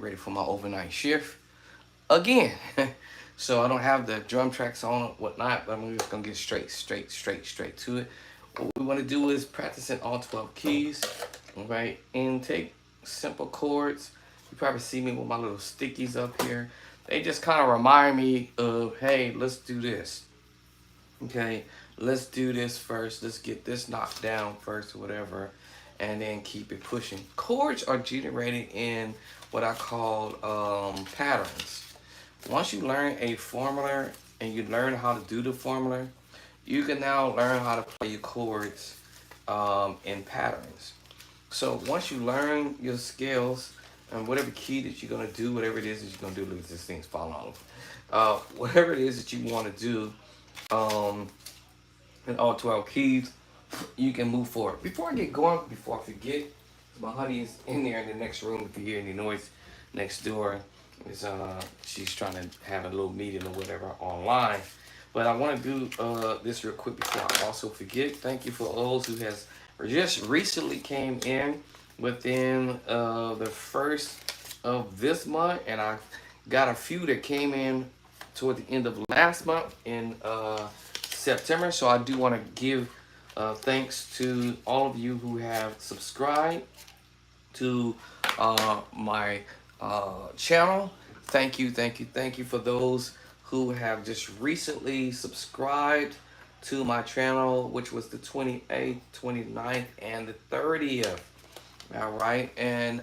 ready for my overnight shift again. So I don't have the drum tracks on or whatnot, but I'm just gonna get straight to it. What we want to do is practice in all 12 keys, right? And take simple chords. You probably see me with my little stickies up here. They just kind of remind me of, hey, let's do this. Okay, let's do this first. Let's get this knocked down first, or whatever, and then keep it pushing. Chords are generated in what I call patterns. Once you learn a formula and you learn how to do the formula, you can now learn how to play your chords in patterns. So once you learn your skills and whatever key that you're gonna do, whatever it is that you're gonna do, look at this thing's falling off. Whatever it is that you want to do, um, in all 12 keys, you can move forward. Before I get going, before I forget, my honey is in there in the next room. If you hear any noise next door, is she's trying to have a little meeting or whatever online. But I want to do this real quick before I also forget. Thank you for those who has just recently came in within the first of this month, and I got a few that came in toward the end of last month in September. So I do want to give thanks to all of you who have subscribed to my channel. Thank you for those who have just recently subscribed to my channel, which was the 28th, 29th, and the 30th. All right, and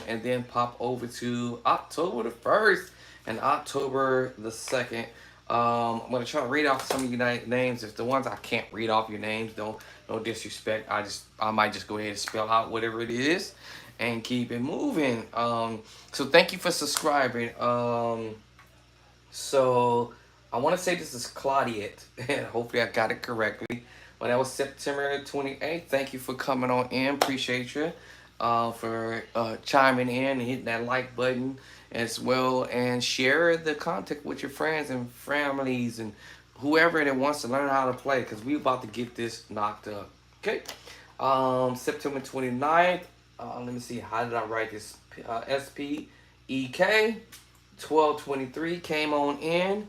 then pop over to October the 1st and October the 2nd. I'm gonna try to read off some of your names. If the ones I can't read off your names, don't no disrespect. I might just go ahead and spell out whatever it is and keep it moving. So thank you for subscribing. So I want to say this is Claudette, and hopefully I got it correctly. But that was September 28th. Thank you for coming on in. Appreciate you for chiming in and hitting that like button as well, and share the content with your friends and families and whoever that wants to learn how to play, because we about to get this knocked up. Okay. September 29th. Let me see, how did I write this? SPEK 1223 came on in.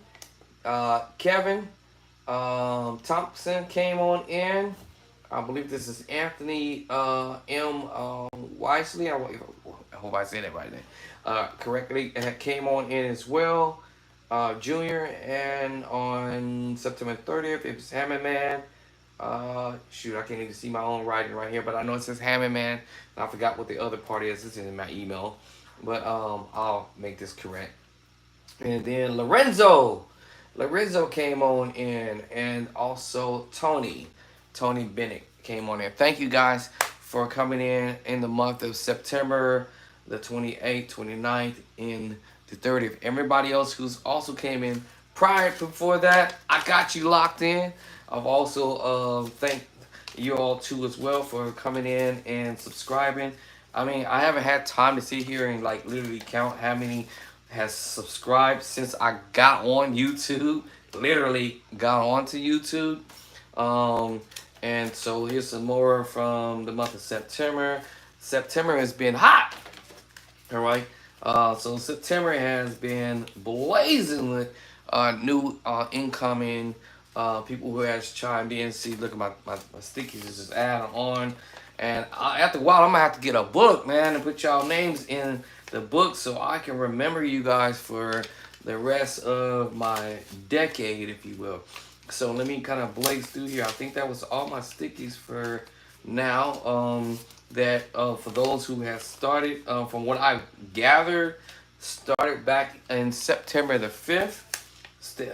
Kevin Thompson came on in. I believe this is Anthony M. Wisely. I hope I said that right there. Correctly. Came on in as well. Junior. And on September 30th, it was Hammond Man. Shoot, I can't even see my own writing right here, but I know it says Hammond Man. I forgot what the other part is. It's in my email. But I'll make this correct. And then Lorenzo came on in, and also Tony Bennett came on in. Thank you guys for coming in the month of September, the 28th, 29th, and the 30th. Everybody else who's also came in prior before that, I got you locked in. I've also thanked you all too as well for coming in and subscribing. I mean, I haven't had time to sit here and like literally count how many has subscribed since I got on YouTube. Literally got onto YouTube. And so here's some more from the month of September. September has been hot. All right. So September has been blazing with new incoming people who has chimed in. See, look at my stickies is just adding on. And after a while, I'm gonna have to get a book, man, and put y'all names in the book so I can remember you guys for the rest of my decade, if you will. So let me kind of blaze through here. I think that was all my stickies for now. For those who have started, from what I gathered, started back in September the 5th.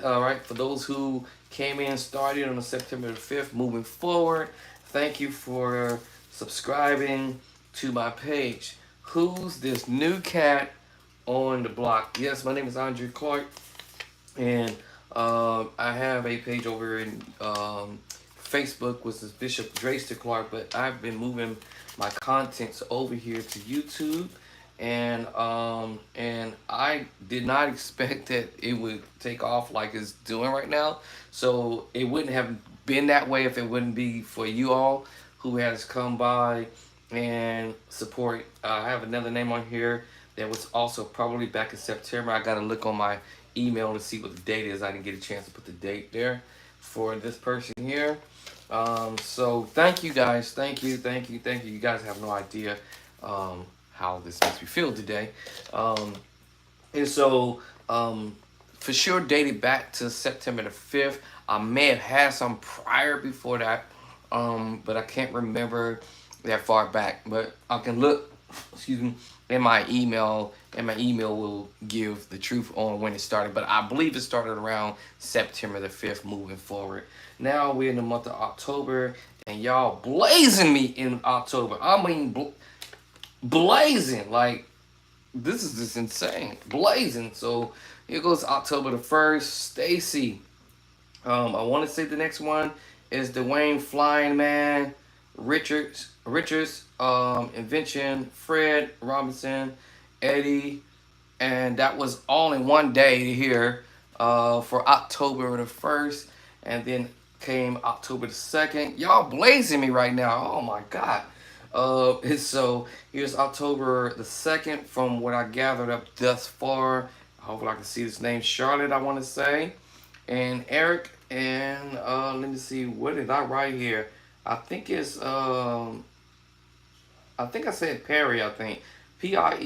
All right, for those who came in, started on September the 5th, moving forward, thank you for subscribing to my page. Who's this new cat on the block? Yes, my name is Andre Clark, and I have a page over in Facebook, which is Bishop Drayster Clark, but I've been moving my contents over here to YouTube, and I did not expect that it would take off like it's doing right now. So it wouldn't have been that way if it wouldn't be for you all who has come by and support. I have another name on here That was also probably back in September. I gotta look on my email to see what the date is. I didn't get a chance to put the date there for this person here. So thank you guys. Thank you, thank you, thank you. You guys have no idea how this makes me feel today. Um, and so for sure dated back to September the 5th. I may have had some prior before that, but I can't remember that far back. But I can look, excuse me, in my email, and my email will give the truth on when it started. But I believe it started around September the 5th moving forward. Now we're in the month of October, and y'all blazing me in October. I mean, blazing. Like, this is just insane. Blazing. So here goes October the 1st. Stacy. I want to say the next one is Dwayne Flying Man, Richards, Invention, Fred Robinson, Eddie, and that was all in one day here for October the 1st, and then came October the 2nd. Y'all blazing me right now. Oh my God. And so here's October the 2nd from what I gathered up thus far. Hopefully I can see this name. Charlotte, I want to say. And Eric, and let me see, what did I write here? I think it's I think I said Perry, I think. Pierrot,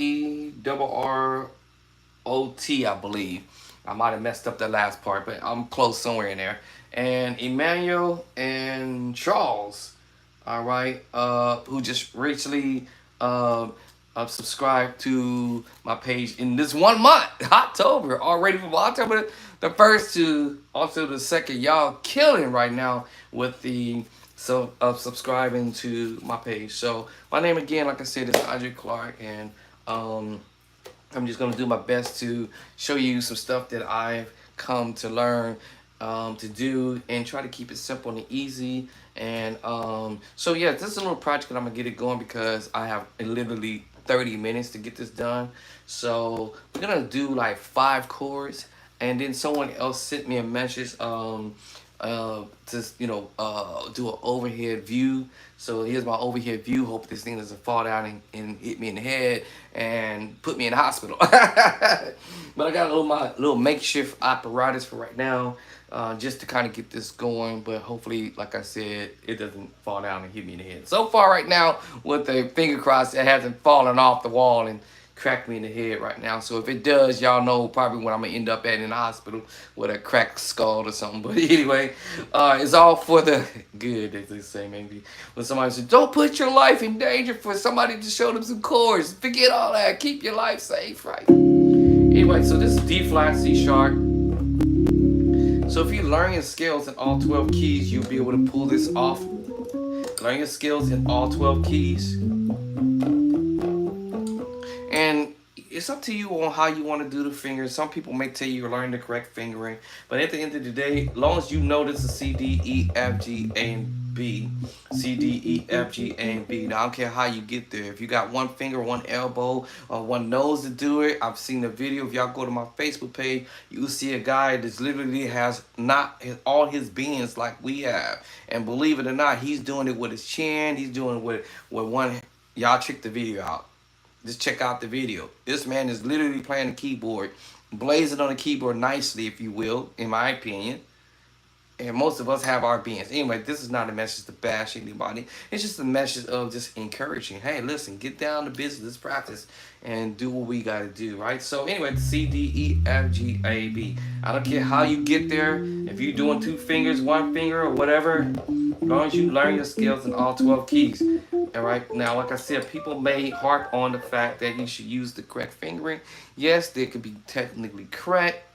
I believe. I might have messed up the last part, but I'm close somewhere in there. And Emmanuel and Charles, all right, who just recently subscribed to my page in this 1 month, October, already from October the 1st to also the 2nd. Y'all killing right now with the subscribing to my page. So my name again, like I said, is Andre Clark, and I'm just gonna do my best to show you some stuff that I've come to learn to do, and try to keep it simple and easy. And so yeah, this is a little project that I'm gonna get it going because I have literally 30 minutes to get this done. So we're gonna do like 5 chords, and then someone else sent me a message do an overhead view. So here's my overhead view. Hope this thing doesn't fall down and hit me in the head and put me in the hospital. But I got my little makeshift apparatus for right now, just to kind of get this going. But hopefully, like I said, it doesn't fall down and hit me in the head. So far right now, with the finger crossed, it hasn't fallen off the wall and cracked me in the head right now. So if it does, y'all know probably when I'm gonna end up at in the hospital with a cracked skull or something. But anyway, it's all for the good, as they say. Maybe when somebody says, don't put your life in danger for somebody to show them some chords. Forget all that. Keep your life safe, right? Anyway, so this is D flat, C sharp. So if you learn your scales in all 12 keys, you'll be able to pull this off. Learn your skills in all 12 keys. And it's up to you on how you want to do the fingers. Some people may tell you learn the correct fingering, but at the end of the day, as long as you know this is C, D, E, F, G, A, and B. C, D, E, F, G, A, and B. Now, I don't care how you get there. If you got one finger, one elbow, or one nose to do it, I've seen a video. If y'all go to my Facebook page, you'll see a guy that literally has not all his beings like we have. And believe it or not, he's doing it with his chin. He's doing it with one. Y'all check the video out. Just check out the video. This man is literally playing the keyboard, blazing on the keyboard nicely, if you will, in my opinion. And most of us have our beings. Anyway, this is not a message to bash anybody. It's just a message of just encouraging. Hey, listen, get down to business, practice, and do what we got to do, right? So anyway, C, D, E, F, G, A, B. I don't care how you get there. If you're doing 2 fingers, 1 finger, or whatever, as long as you learn your skills in all 12 keys. All right. Now, like I said, people may harp on the fact that you should use the correct fingering. Yes, they could be technically correct.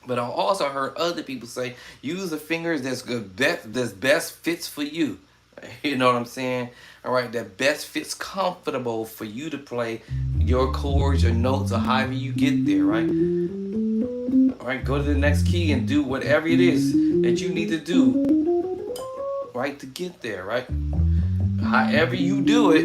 But I also heard other people say, use the fingers that's good, that's best fits for you. You know what I'm saying? All right, that best fits comfortable for you to play your chords, your notes, or however you get there, right? All right, go to the next key and do whatever it is that you need to do, right, to get there, right? However you do it,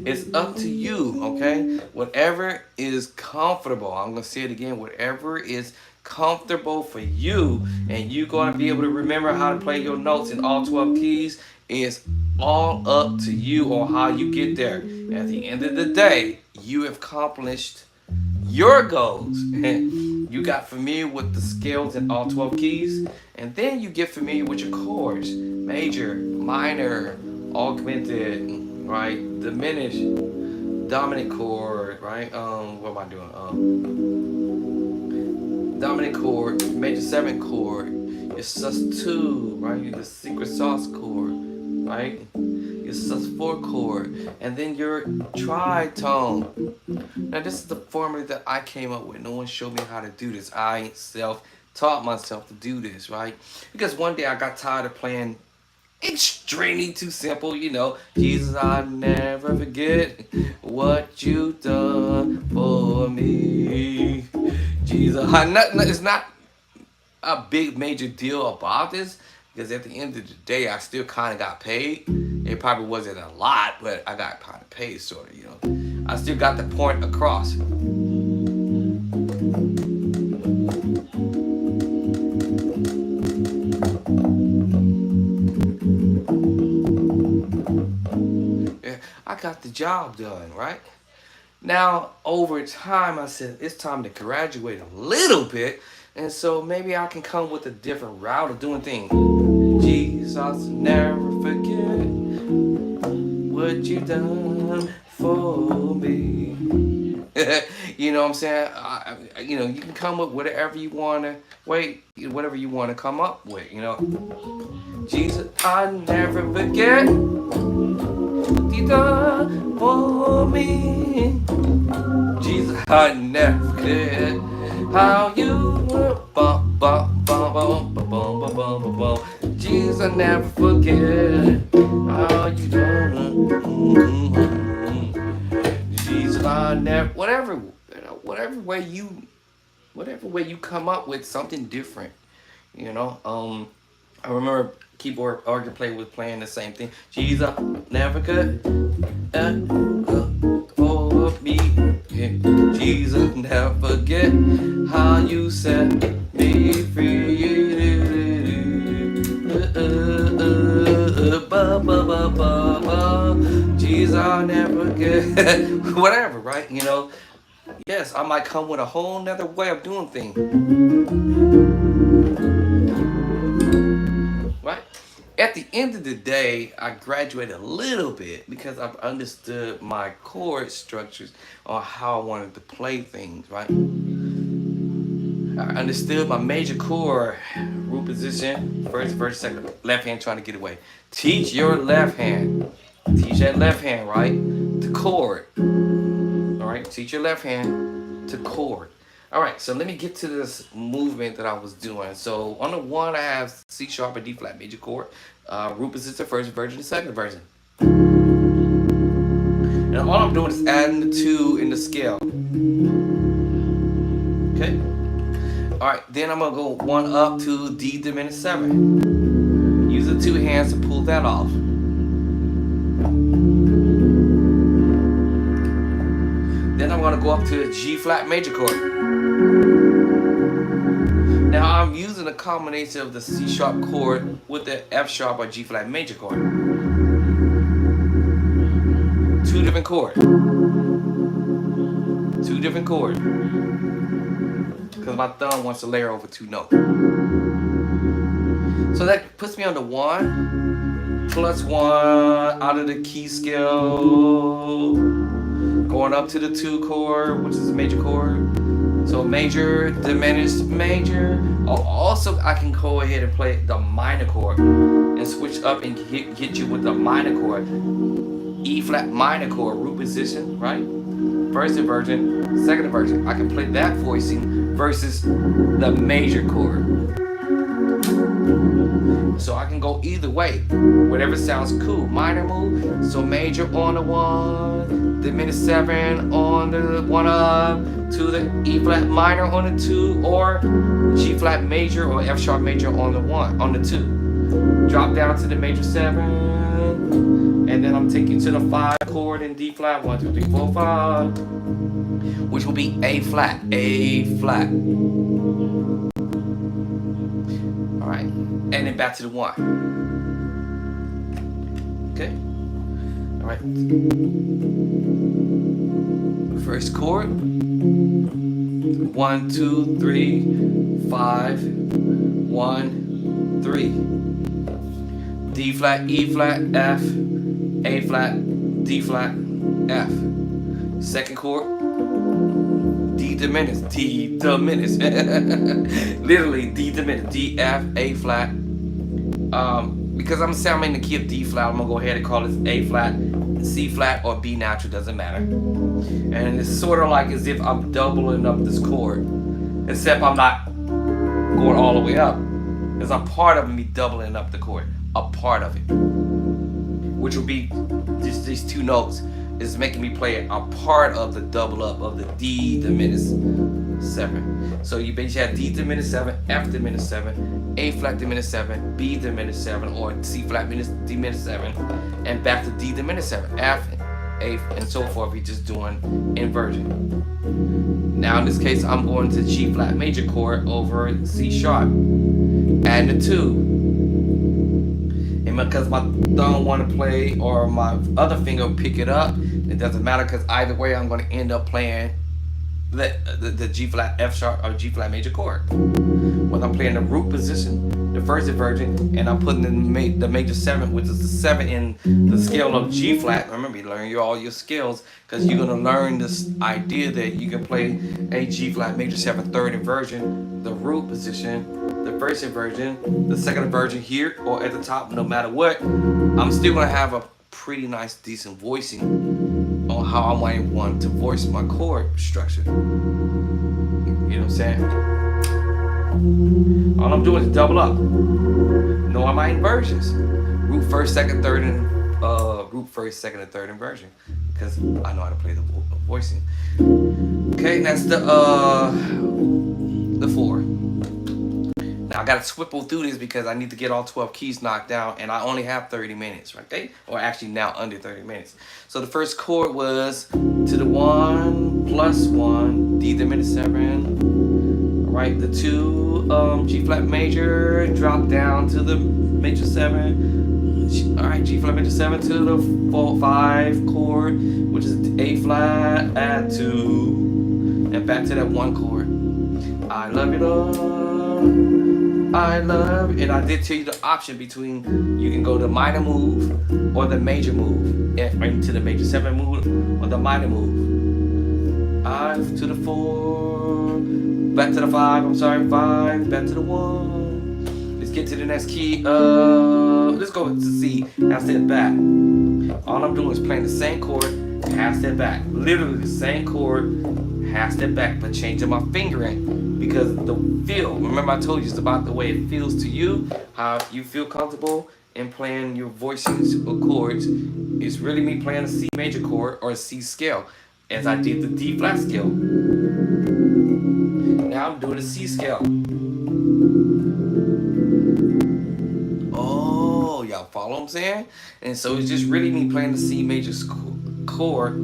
it's up to you, okay? Whatever is comfortable. I'm going to say it again. Whatever is comfortable for you, and you're going to be able to remember how to play your notes in all 12 keys, is all up to you on how you get there. At the end of the day, you have accomplished your goals. You got familiar with the scales in all 12 keys, and then you get familiar with your chords: major, minor, augmented, right, diminished, dominant chord, right? What am I doing? Dominant chord, major 7 chord, your sus2, right? Your secret sauce chord, right? Your sus4 chord, and then your tritone. Now this is the formula that I came up with. No one showed me how to do this. I self-taught myself to do this, right? Because one day I got tired of playing extremely too simple, you know. Jesus, I'll never forget what you done for me. Jesus, it's not a big major deal about this, because at the end of the day, I still kind of got paid. It probably wasn't a lot, but I got kind of paid, sort of, you know. I still got the point across. Yeah, I got the job done, right? Now, over time, I said it's time to graduate a little bit, and so maybe I can come with a different route of doing things. Jesus, never forget what you done for me. You know what I'm saying? You know, you can come up with whatever you want to, whatever you want to come up with, you know. Jesus, I never forget what you done for me. Jesus, I never forget how you were. Bum, bum, bum, bum, bum, bum, bum, bum, bum. Jesus, I never forget how you done. Jesus, I never. Whatever, you know, whatever way you come up with something different, you know. I remember keyboard organ player was playing the same thing. Jesus, never could. For me, Jesus, never forget how you set me free. Jesus, I'll never forget. Whatever, right? You know, yes, I might come with a whole nother way of doing things. Right? At the end of the day, I graduated a little bit because I've understood my chord structures on how I wanted to play things, right? I understood my major chord, root position, first verse, second, left hand trying to get away. Teach your left hand. Teach that left hand, right? To chord. All right, teach your left hand to chord. All right, so let me get to this movement that I was doing. So on the one, I have C sharp and D flat major chord. Root position, first version, second version. And all I'm doing is adding the 2 in the scale. Okay. All right, then I'm gonna go 1 up to D diminished 7. Use the 2 hands to pull that off. Then I'm gonna go up to the G flat major chord. Now I'm using a combination of the C sharp chord with the F sharp or G flat major chord. 2 different chords. 2 different chords. Because my thumb wants to layer over 2 notes. So that puts me on the 1 plus 1 out of the key scale, going up to the 2 chord, which is a major chord. So major, diminished, major. Also, I can go ahead and play the minor chord and switch up and hit you with the minor chord. E flat minor chord, root position, right? First inversion, second inversion. I can play that voicing versus the major chord. So I can go either way, whatever sounds cool. Minor move, so major on the 1, diminished 7 on the 1 up, to the E flat minor on the 2, or G flat major or F sharp major on the 1, on the 2. Drop down to the major 7, and then I'm taking to the 5 chord in D flat, 1, 2, 3, 4, 5, which will be A flat, A flat. All right, and then back to the 1. Okay. All right. First chord. 1, 2, 3, 5, 1, 3. D flat, E flat, F, A flat, D flat, F. Second chord, D diminished, D diminished. Literally D diminished, D, F, A flat. Because I'm in the key of D flat, I'm gonna go ahead and call this A flat, C flat, or B natural, doesn't matter. And it's sort of like as if I'm doubling up this chord, except I'm not going all the way up. There's a part of me doubling up the chord, a part of it, which will be just these two notes is making me play a part of the double up of the D diminished 7. So you basically have D diminished 7, F diminished 7, A flat diminished 7, B diminished 7, or C flat diminished 7, and back to D diminished 7, F, A, and so forth. We're just doing inversion. Now in this case, I'm going to G flat major chord over C sharp, add the 2. And because my thumb want to play or my other finger pick it up, it doesn't matter because either way I'm going to end up playing the G flat F sharp or G flat major chord. When I'm playing the root position, the first inversion, and I'm putting in the major 7, which is the 7 in the scale of G flat. Remember, you learn all your scales because you're going to learn this idea that you can play a G flat major 7 third inversion, the root position, the first inversion, the second inversion here or at the top. No matter what, I'm still going to have a pretty nice decent voicing on how I might want to voice my chord structure. You know what I'm saying? All I'm doing is double up, knowing my inversions. Root first, second, third, and root first, second, and third inversion, because I know how to play the voicing. Okay, that's the 4. Now I gotta swipple through this because I need to get all 12 keys knocked down, and I only have 30 minutes, right? Okay? Or actually now under 30 minutes. So the first chord was to the 1 plus 1, D diminished 7. Right, the 2 G flat major, drop down to the major 7. All right, G flat major 7 to the 4, 5 chord, which is A flat, add 2, and back to that 1 chord. I love you, Lord. I love, and I did tell you the option between you can go the minor move or the major move, into the major 7 move or the minor move. 5 to the 4, back to the 5. I'm sorry, 5, back to the 1. Let's get to the next key. Let's go to C. Half step back. All I'm doing is playing the same chord, half step back. Literally the same chord, half step back, but changing my fingering. Because the feel, remember I told you it's about the way it feels to you, how you feel comfortable in playing your voicings or chords. It's really me playing a C major chord or a C scale, as I did the D flat scale. Now I'm doing a C scale. Oh, y'all follow what I'm saying? And so it's just really me playing the C major chord,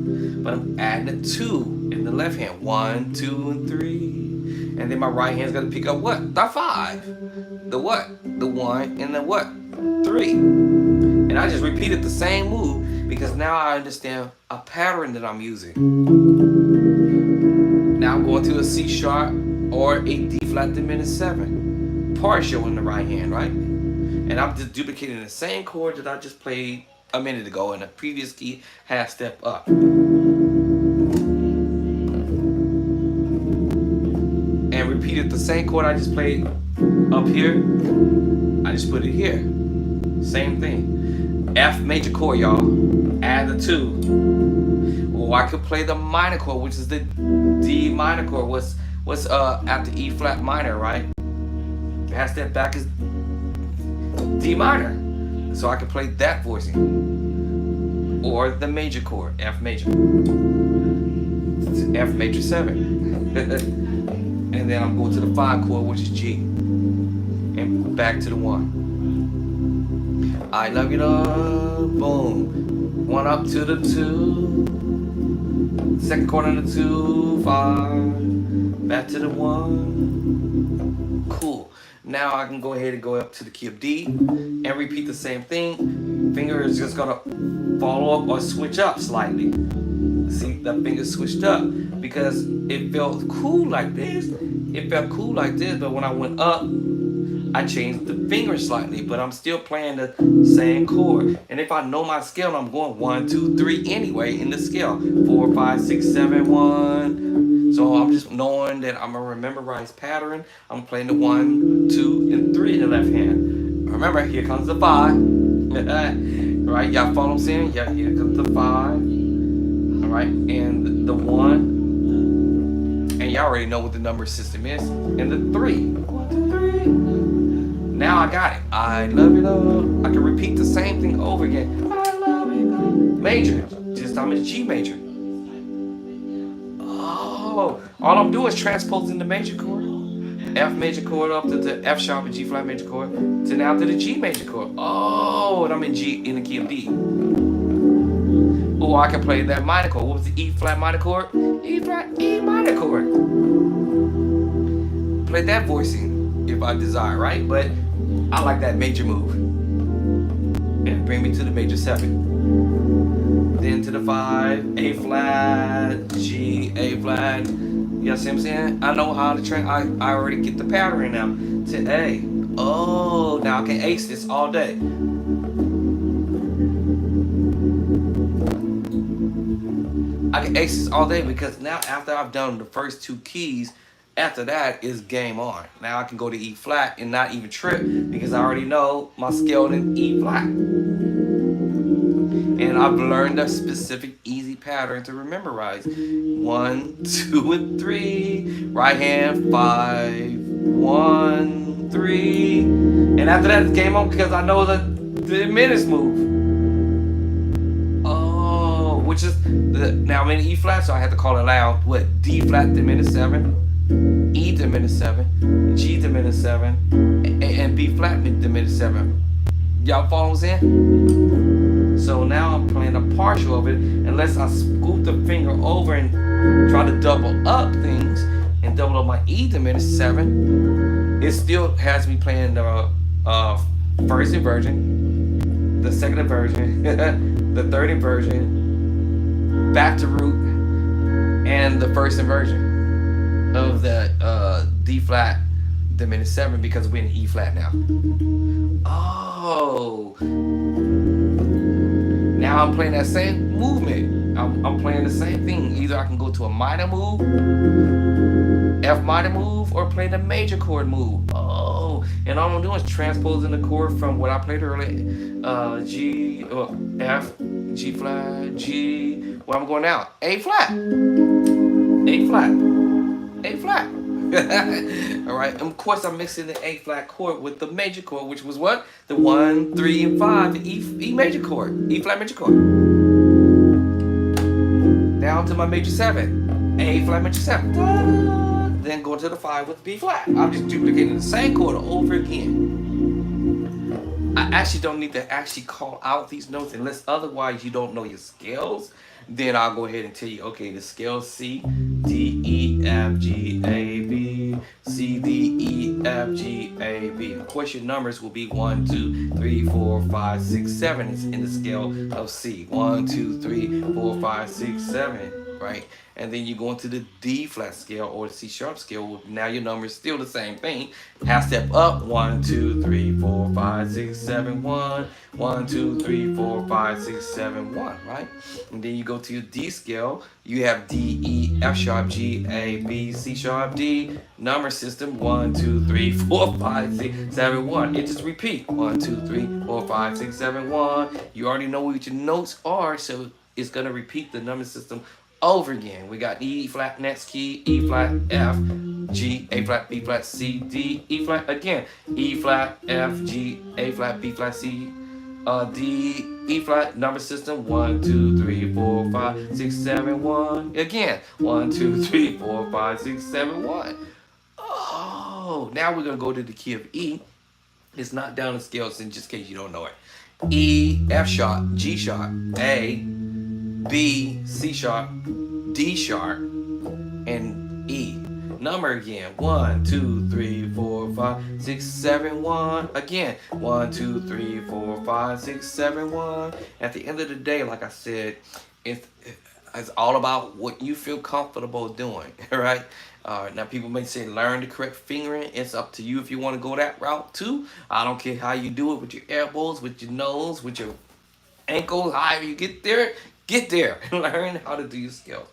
but I'm adding a 2 in the left hand. 1, 2, and 3. And then my right hand's gonna pick up what? The 5. The what? The 1 and the what? 3. And I just repeated the same move because now I understand a pattern that I'm using. Now I'm going to a C sharp or a D flat diminished 7. Partial in the right hand, right? And I'm just duplicating the same chord that I just played a minute ago in the previous key, half step up. And repeated the same chord I just played up here. I just put it here. Same thing. F major chord, y'all. Add the 2. Or I could play the minor chord, which is the D minor chord. What's after E flat minor, right? Half step back is D minor. So I could play that voicing. Or the major chord, F major. F major 7. And then I'm going to the 5 chord, which is G. And back to the 1. I love you, Lord. Boom. 1 up to the 2. Second chord on the 2, 5. Back to the 1. Cool. Now I can go ahead and go up to the key of D and repeat the same thing. Finger is just gonna follow up or switch up slightly. See, that finger switched up because it felt cool like this. It felt cool like this, but when I went up, I changed the finger slightly, but I'm still playing the same chord. And if I know my scale, I'm going 1, 2, 3 anyway in the scale. 4, 5, 6, 7, 1. So I'm just knowing that I'm gonna memorize pattern. I'm playing the 1, 2, and 3 in the left hand. Remember, here comes the 5. Right, y'all follow what I'm saying? Yeah, here comes the 5. All right, and the 1. And y'all already know what the number system is. And the 3. 1, 2, 3. Now I got it. I love it all. I can repeat the same thing over again. I love it all. Major. This time it's G major. Oh, all I'm doing is transposing the major chord. F major chord up to the F sharp and G flat major chord to now to the G major chord. Oh, and I'm in G in the key of D. Oh, I can play that minor chord. What was the E flat minor chord? E flat E minor chord. Play that voicing if I desire, right? But I like that major move. And bring me to the major 7. Then to the 5, A flat, G, A flat. You see what I'm saying? I know how to train. I already get the pattern now to A. Oh, now I can ace this all day. I can ace this all day because now after I've done the first 2 keys, after that is game on. Now I can go to E flat and not even trip because I already know my scale in E flat. And I've learned a specific easy pattern to memorize. 1, 2, and 3. Right hand, 5, 1, 3. And after that it's game on because I know the diminished move. Oh, which is now I'm in E flat, so I have to call it out. What? D flat diminished 7. E diminished 7, G diminished 7, and B flat diminished 7. Y'all follow what I'm saying? So now I'm playing a partial of it, unless I scoop the finger over and try to double up things and double up my E diminished 7. It still has me playing the first inversion, the second inversion, the third inversion, back to root, and the first inversion of the D flat diminished 7 because we're in E flat now. Oh, now I'm playing that same movement. I'm playing the same thing. Either I can go to a minor move, F minor move, or play the major chord move. Oh, and all I'm doing is transposing the chord from what I played earlier, G, F, G flat, G. Where I'm going now? A flat, A flat. A flat. All right. And of course, I'm mixing the A flat chord with the major chord, which was what? The 1, 3, and 5, the E major chord, E flat major chord. Down to my major 7, A flat major 7. Da-da. Then go to the 5 with B flat. I'm just duplicating the same chord over again. I actually don't need to actually call out these notes unless otherwise you don't know your scales. Then I'll go ahead and tell you, okay, the scale C, D, E, F, G, A, B, C, D, E, F, G, A, B. Of course, your numbers will be 1, 2, 3, 4, 5, 6, 7. It's in the scale of C. 1, 2, 3, 4, 5, 6, 7, right? And then you go into the D flat scale or the C sharp scale. Now your number is still the same thing. Half step up. 1, 2, 3, 4, 5, 6, 7, 1. 1, 2, 3, 4, 5, 6, 7, 1, right? And then you go to your D scale. You have D, E, F sharp, G, A, B, C sharp, D. Number system. 1, 2, 3, 4, 5, 6, 7, 1. It just repeat. 1, 2, 3, 4, 5, 6, 7, 1. You already know what your notes are, so it's gonna repeat the number system over again. We got E flat next key, E flat, F, G, A flat, B flat, C, D, E flat again, E flat, F, G, A flat, B flat, C, D, E flat, number system 1, 2, 3, 4, 5, 6, 7, 1. Again, 1, 2, 3, 4, 5, 6, 7, 1. Oh, now we're gonna go to the key of E. It's not down the scales in just case you don't know it. E, F sharp, G sharp, A, B, C sharp, D sharp, and E. Number again. 1, 2, 3, 4, 5, 6, 7, 1. Again. 1, 2, 3, 4, 5, 6, 7, 1. At the end of the day, like I said, It's all about what you feel comfortable doing, right? Now people may say learn the correct fingering. It's up to you if you want to go that route too. I don't care how you do it with your elbows, with your nose, with your ankles, however you get there, get there. Learn how to do your scales.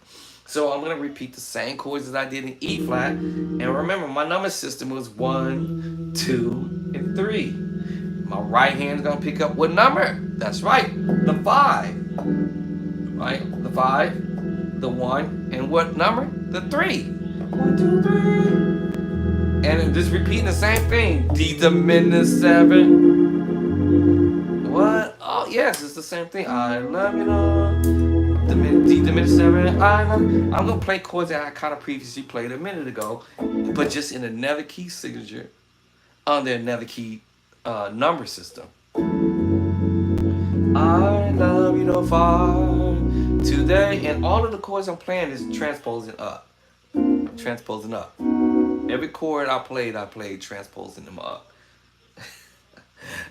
So I'm gonna repeat the same chords as I did in E flat. And remember, my number system was 1, 2, and 3. My right hand's gonna pick up what number? That's right, the 5. Right? The 5, the 1, and what number? The 3. 1, 2, 3. And just repeating the same thing. D diminished 7. What? Oh, yes, it's the same thing. I love you, Lord. D diminished 7. I'm gonna play chords that I kind of previously played a minute ago, but just in another key signature under another key number system. I love you no far today, and all of the chords I'm playing is transposing up. Transposing up. Every chord I played transposing them up.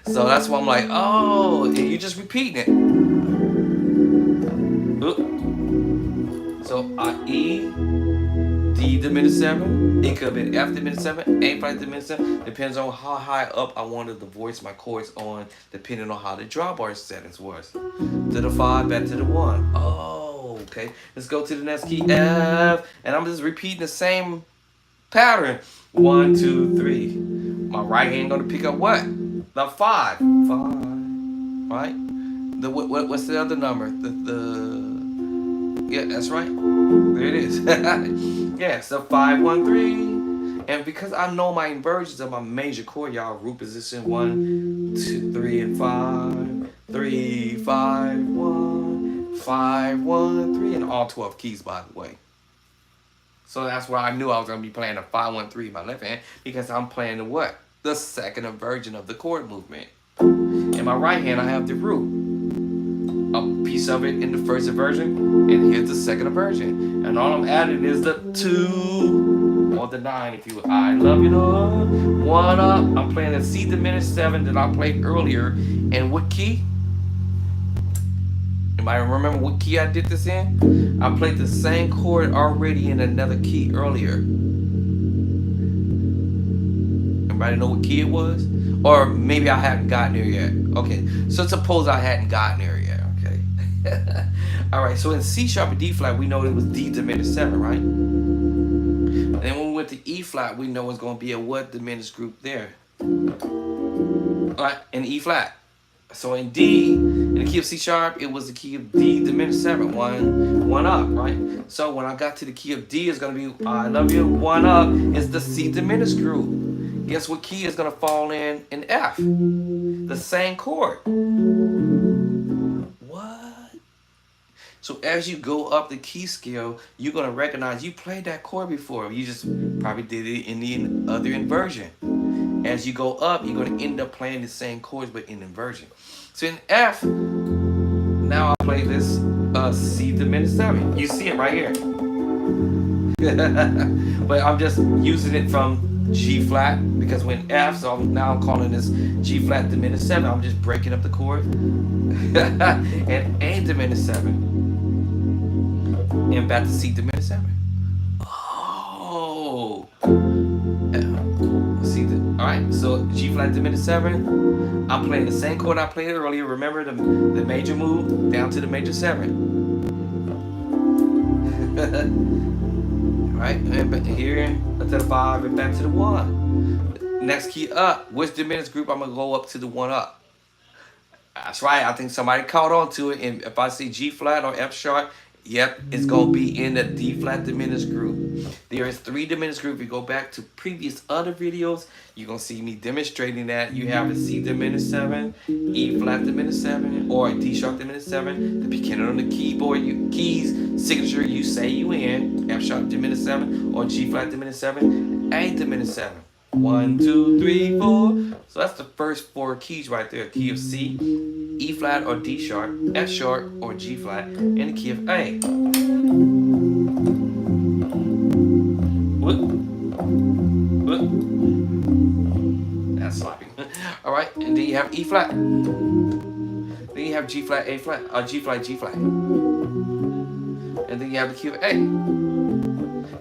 So that's why I'm like, oh, and you're just repeating it. So E, D diminished 7. It could be F diminished 7, A flat diminished 7. Depends on how high up I wanted to voice my chords on, depending on how the drawbar settings was. To the 5, back to the 1. Oh, okay. Let's go to the next key, F, and I'm just repeating the same pattern. 1, 2, 3. My right hand gonna pick up what? The 5. 5. Right? The what's the other number? Yeah, that's right. There it is. Yeah, so 5, 1, 3. And because I know my inversions of my major chord, y'all, root position 1, 2, 3, and 5. 3, 5, 1, 5, 1, 3, and all 12 keys, by the way. So that's why I knew I was gonna be playing the 5, 1, 3 in my left hand, because I'm playing the what? The second inversion of the chord movement. In my right hand, I have the root. A piece of it in the first inversion, and here's the second inversion. And all I'm adding is the 2 or the 9, if you will. I love you, Lord. 1 up. I'm playing the C diminished 7 that I played earlier. And what key? Anybody remember what key I did this in? I played the same chord already in another key earlier. Anybody know what key it was? Or maybe I hadn't gotten there yet. Okay, so suppose I hadn't gotten there yet. Okay. All right, so in C sharp and D flat, we know it was D diminished 7, right? And then when we went to E flat, we know it's going to be a what diminished group there? All right, in E flat. So in D, in the key of C sharp, it was the key of D diminished 7, 1 up, right? So when I got to the key of D, it's going to be I love you, 1 up is the C diminished group. Guess what key is going to fall in F? The same chord. What? So as you go up the key scale, you're going to recognize you played that chord before. You just probably did it in the other inversion. As you go up, you're going to end up playing the same chords, but in inversion. So in F, now I play this C diminished 7. You see it right here. But I'm just using it from G flat, because when F, so now I'm calling this G flat diminished 7. I'm just breaking up the chord. And A diminished 7. And back to C diminished 7. Oh. Alright, so G flat diminished 7. I'm playing the same chord I played earlier. Remember the major move down to the major 7. Alright, and back here to the 5 and back to the 1. Next key up. Which diminished group I'm gonna go up to the 1 up? That's right, I think somebody caught on to it. And if I see G flat or F sharp, yep, it's gonna be in the D flat diminished group. There is 3 diminished groups. If you go back to previous other videos, you're gonna see me demonstrating that. You have a C diminished 7, E flat diminished 7, or a D sharp diminished 7, depending on the keyboard keys signature you say you in. F sharp diminished 7, or G flat diminished 7, A diminished 7. 1, 2, 3, 4. So that's the first 4 keys right there. Key of C, E flat or D sharp, F sharp or G flat, and the key of A. That's sloppy. All right, and then you have E flat. Then you have G flat, A flat, G flat, G flat. and then you have the key of A.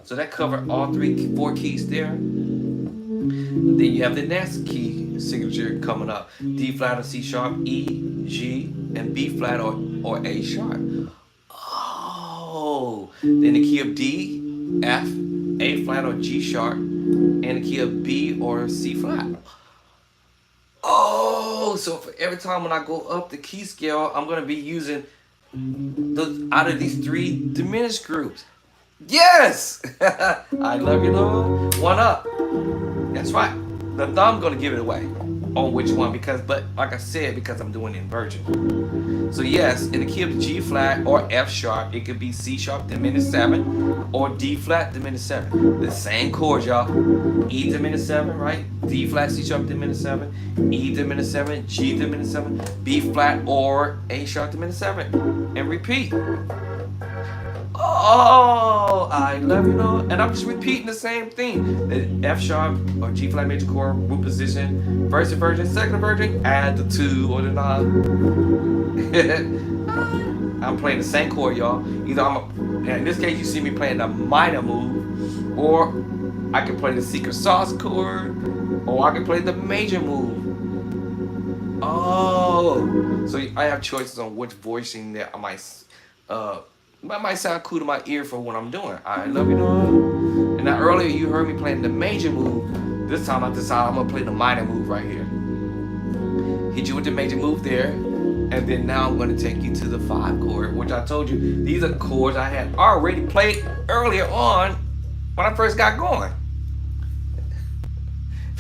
So that covered all four keys there. And then you have the next key signature coming up: D flat or C sharp, E, G, and B flat or A sharp. Oh, then the key of D, F, A flat or G sharp, and the key of B or C flat. Oh, so for every time when I go up the key scale, I'm gonna be using out of these three diminished groups. Yes! I love you, Lord. One up. That's right. The thumb gonna give it away on which one, but like I said, because I'm doing inversion. So yes, in the key of G flat or F sharp, it could be C sharp diminished 7 or D flat diminished 7. The same chords, y'all. E diminished 7, right? D flat, C sharp diminished 7, E diminished 7, G diminished 7, B flat or A sharp diminished 7, and repeat. Oh, I love you, Lord. And I'm just repeating the same thing. The F sharp or G flat major chord, root position, first inversion, second inversion, add the 2 or the 9. I'm playing the same chord, y'all. Either in this case, you see me playing the minor move, or I can play the secret sauce chord, or I can play the major move. Oh, so I have choices on which voicing that I might sound cool to my ear for what I'm doing. I love you, Lord. And now earlier you heard me playing the major move. This time I decided I'm gonna play the minor move right here. Hit you with the major move there, and then now I'm gonna take you to the 5 chord, which I told you these are chords I had already played earlier on when I first got going.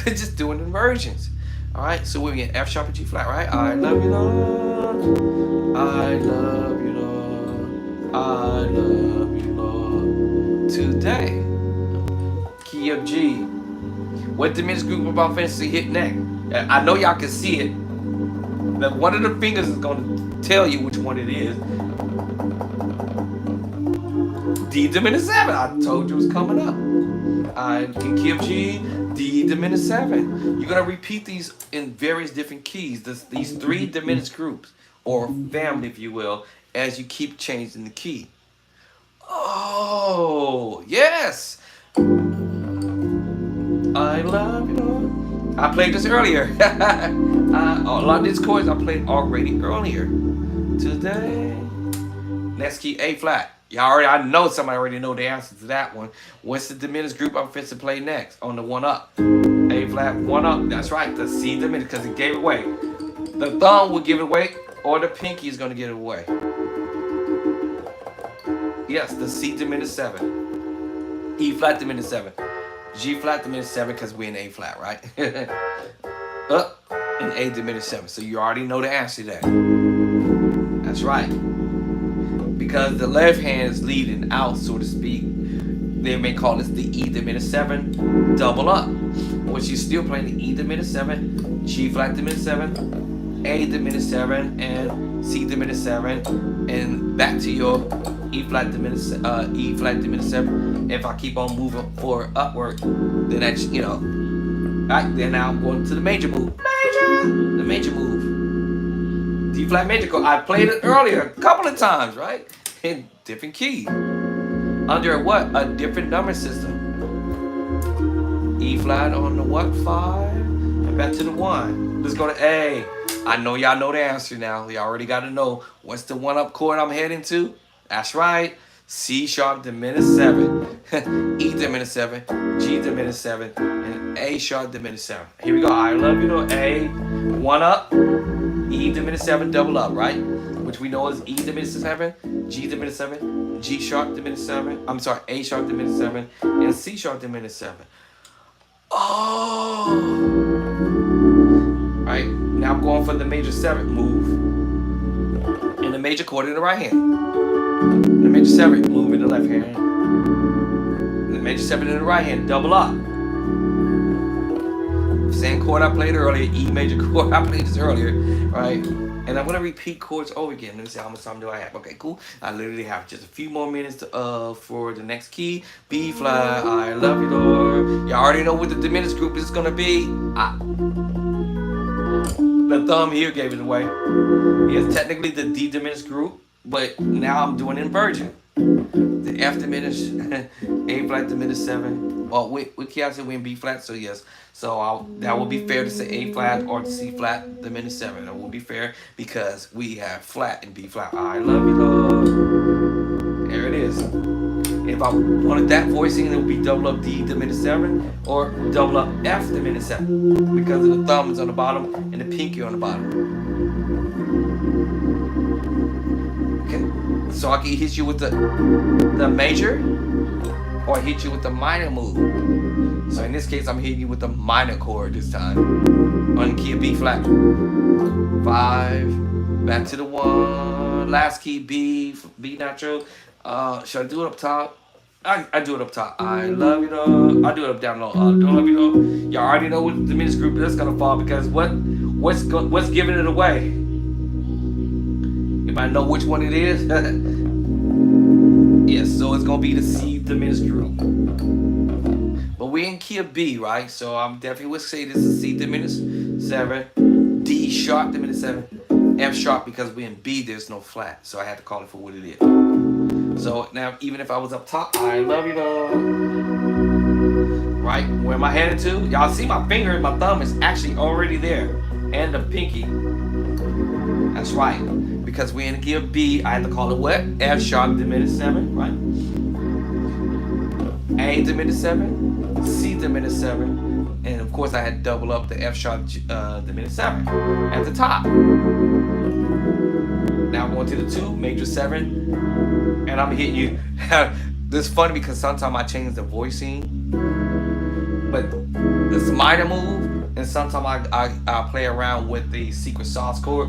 Just doing inversions. All right, so we're in F sharp and G flat, right? I love you, Lord. I love you, Lord. I love you, Lord. Today, key of G. What diminished group of our fantasy hit next? I know y'all can see it. But one of the fingers is going to tell you which one it is. D diminished 7. I told you it was coming up. In key of G, D diminished 7. You're going to repeat these in various different keys. These 3 diminished groups, or family, if you will, as you keep changing the key. Oh, yes. I love you, Lord. I played this earlier. A lot of these chords I played already earlier. Today. Next key, A flat. I know somebody already know the answer to that one. What's the diminished group I'm fit to play next on the 1 up? A flat, 1 up. That's right, the C diminished, because it gave it away. The thumb will give it away, or the pinky is going to give it away. Yes, the C diminished 7. E flat diminished 7. G flat diminished 7, because we're in A flat, right? And A diminished 7. So you already know the answer there. That's right. Because the left hand is leading out, so to speak. They may call this the E diminished 7 double up. But you're still playing the E diminished 7, G flat diminished 7, A diminished 7, and C diminished 7, and back to your E flat diminished 7. If I keep on moving forward upward, then that's, right, then now I'm going to the major move. The major move. D flat major chord. I played it earlier a couple of times, right? In different key. Under what? A different number system. E flat on the what? 5. And back to the 1. Let's go to A. I know y'all know the answer now. Y'all already got to know what's the 1 up chord I'm heading to. That's right. C sharp diminished 7. E diminished 7. G diminished 7. And A sharp diminished 7. Here we go. I love you, know. A. 1 up. E diminished 7 double up, right? Which we know is E diminished 7, G diminished 7, G sharp diminished 7. I'm sorry, A sharp diminished 7, and C sharp diminished 7. Oh! Right, now I'm going for the major 7 move. And the major chord in the right hand. The major 7 move in the left hand. And the major 7 in the right hand, double up. Same chord I played earlier, E major chord. I played this earlier, right? And I'm gonna repeat chords over again. Let me see how much time do I have. Okay, cool. I literally have just a few more minutes for the next key. B flat. I love you, Lord. You already know what the diminished group is gonna be. The thumb here gave it away. It's technically the D diminished group, but now I'm doing inversion. the F diminished, A flat diminished 7. Well, with key I said we in B flat, so yes. So that would be fair to say A flat or C flat diminished 7. That would be fair because we have flat and B flat. I love you, Lord. There it is. If I wanted that voicing, it would be double up D diminished 7 or double up F diminished 7 because of the thumb is on the bottom and the pinky on the bottom. Okay, so I can hit you with the major or hit you with the minor move. So in this case, I'm hitting you with the minor chord this time on the key of B flat. 5, back to the 1, last key B natural. Should I do it up top? I do it up top. I love you though. I do it up down low. Don't love you though. Y'all already know what the diminished group is gonna fall because what's giving it away? If I know which one it is, yes. So it's gonna be the C diminished group. But we're in key of B, right? So I'm definitely would say this is C diminished 7, D sharp diminished 7, F sharp because we're in B. There's no flat, so I had to call it for what it is. So now, even if I was up top, I love you though. Right? Where am I headed to? Y'all see my finger and my thumb is actually already there. And the pinky. That's right. Because we're in the key of B, I had to call it what? F sharp diminished 7, right? A diminished 7, C diminished 7, and of course I had to double up the F sharp diminished 7 at the top. Now I'm going to the 2, major 7, and I'm hitting you. This is funny because sometimes I change the voicing, but this minor move, and sometimes I play around with the secret sauce chord,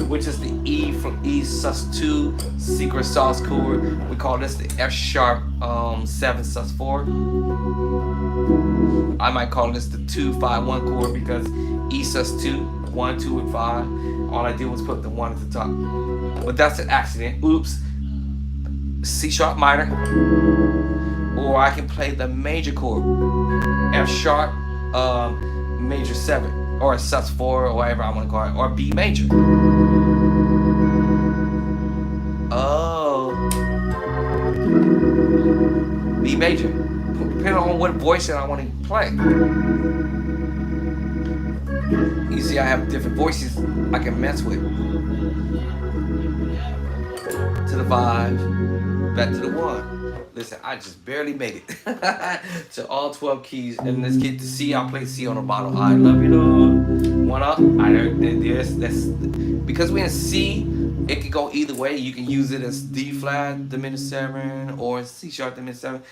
which is the E sus2 secret sauce chord. We call this the F sharp 7 sus4. I might call this the 2-5-1 chord because E sus2, 1, 2, and 5. All I did was put the 1 at the top. But that's an accident. Oops. C sharp minor. Or I can play the major chord. F sharp major 7. Or a sus4 or whatever I want to call it. Or B major. Oh. B major. Depending on what voicing I want to play. You see, I have different voices I can mess with. To the 5, back to the 1. Listen, I just barely made it to all 12 keys. And let's get to C. I'll play C on the bottom. I love you, Lord. 1 up. I heard this. That's because we're in C. It could go either way. You can use it as D flat diminished 7 or C sharp diminished 7.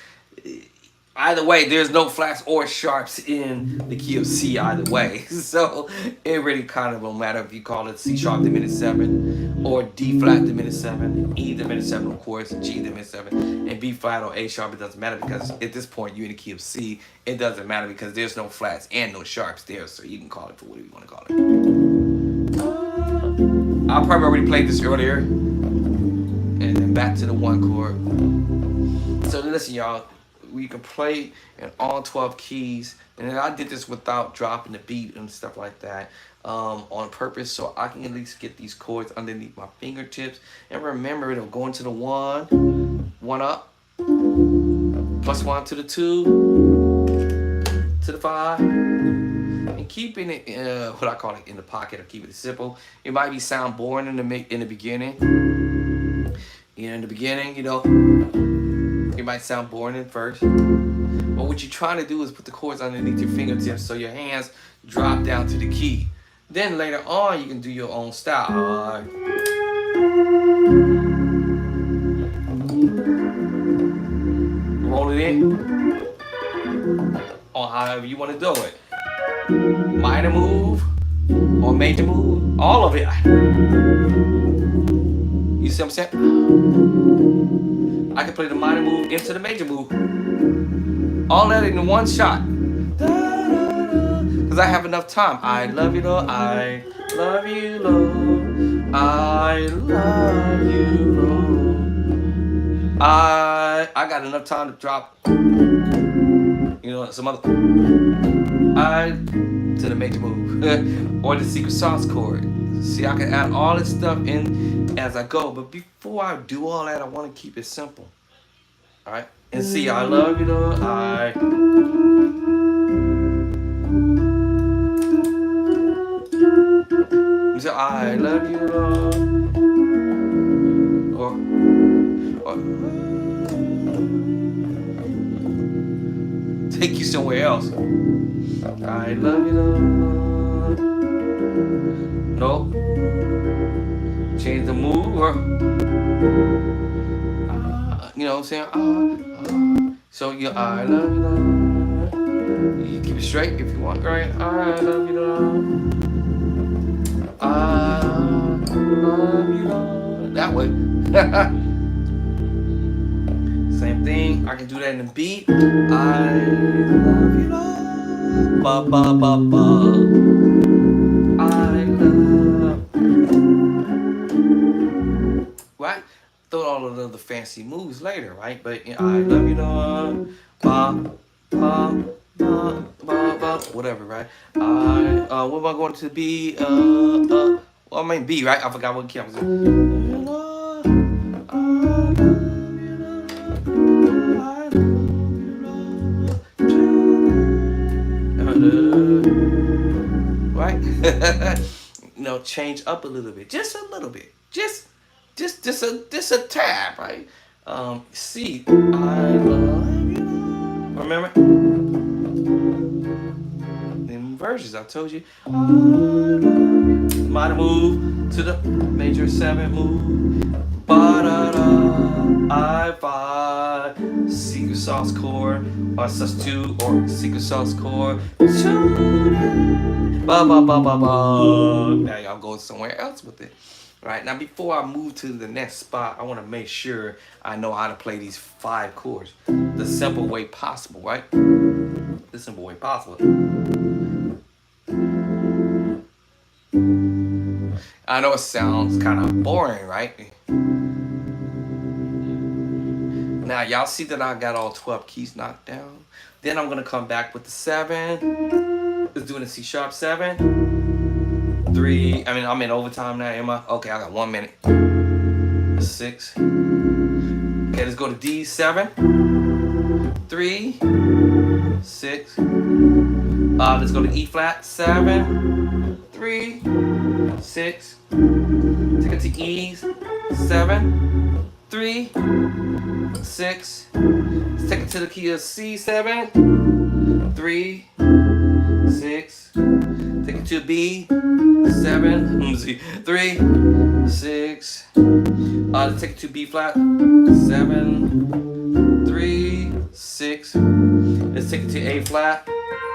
Either way, there's no flats or sharps in the key of C either way. So it really kind of won't matter if you call it C sharp diminished 7 or D flat diminished 7, E diminished 7 of course, G diminished 7, and B flat or A sharp. It doesn't matter because at this point you're in the key of C. It doesn't matter because there's no flats and no sharps there. So you can call it for whatever you want to call it. I probably already played this earlier. And then back to the 1 chord. So listen, y'all. We can play in all 12 keys, and I did this without dropping the beat and stuff like that on purpose, so I can at least get these chords underneath my fingertips. And remember, it'll go into the 1 up, plus 1 to the 2, to the 5, and keeping it what I call it in the pocket, or keep it simple. It might be sound boring in the beginning. In the beginning, you know. It might sound boring at first, but what you're trying to do is put the chords underneath your fingertips so your hands drop down to the key. Then later on, you can do your own style. Roll it in, or however you want to do it. Minor move or major move, all of it. You see what I'm saying? I can play the minor move into the major move. All that in one shot. Because I have enough time. I love you, Lord. I love you, Lord. I love you, Lord. I got enough time to drop, you know, some other. I to the major move. Or the secret sauce chord. See, I can add all this stuff in as I go, but before I do all that, I want to keep it simple. All right, and see, I love you, though. So I love you, Lord. Or take you somewhere else. I love you, Lord. No. Change the mood, or you know what I'm saying? So you, I love you, Lord. You keep it straight if you want, right? I love you, Lord. I love you, Lord. That way. Same thing. I can do that in the beat. I love you, Lord. Ba ba ba ba. I love. Right? Throw all of the other fancy moves later, right? But I love you, Lord. Ba ba ba ba ba. Whatever, right? What am I going to be? Well, I mean B, right? I forgot what key I was in. Right? Change up a little bit, just a little bit, just a tab, right? C, I love you. Remember? In verses, I told you. Minor move to the major 7 move. Ba da da. I5. Secret sauce chord, or sus2, or secret sauce chord. Ba ba ba ba ba. Now y'all go somewhere else with it. Right, now before I move to the next spot, I want to make sure I know how to play these 5 chords the simple way possible, right? The simple way possible. I know it sounds kind of boring, right? Now y'all see that I got all 12 keys knocked down. Then I'm gonna come back with the 7. Let's do it in C sharp 7. 3. I mean, I'm in overtime now, am I? Okay, I got 1 minute. 6. Okay, let's go to D 7. 3. 6. Let's go to E flat 7. 3. 6. Take it to E's 7. 3. 6. Let's take it to the key of C 7. 3. 6. Take it to B 7. Let me see. 3. 6. Let's take it to B flat 7. 3. 6. Let's take it to A flat.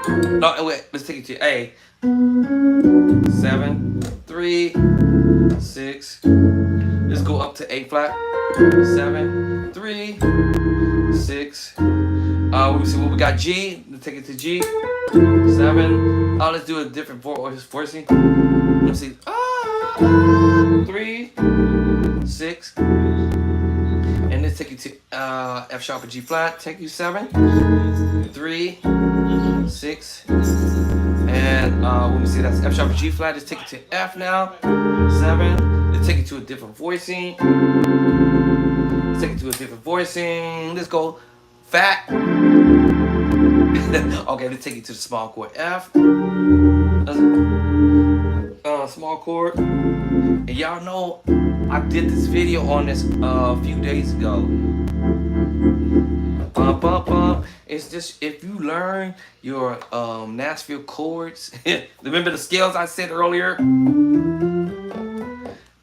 No, wait. Let's take it to A 7. 3. 6. Let's go up to A flat 7. 3. 6. Let me see what we got. G. Let's take it to G 7. Let's do a different voicing. Let's see. 3. 6. And let's take it to F sharp or G flat. Take you 7. 3. 6. And let me see. That's F sharp or G flat. Let's take it to F now. 7. Let's take it to a different voicing. Let's take it to a different voicing. Let's go fat. Okay, let's take it to the small chord F. Small chord. And y'all know I did this video on this a few days ago. Bum, bum, bum. It's just if you learn your Nashville chords, remember the scales I said earlier?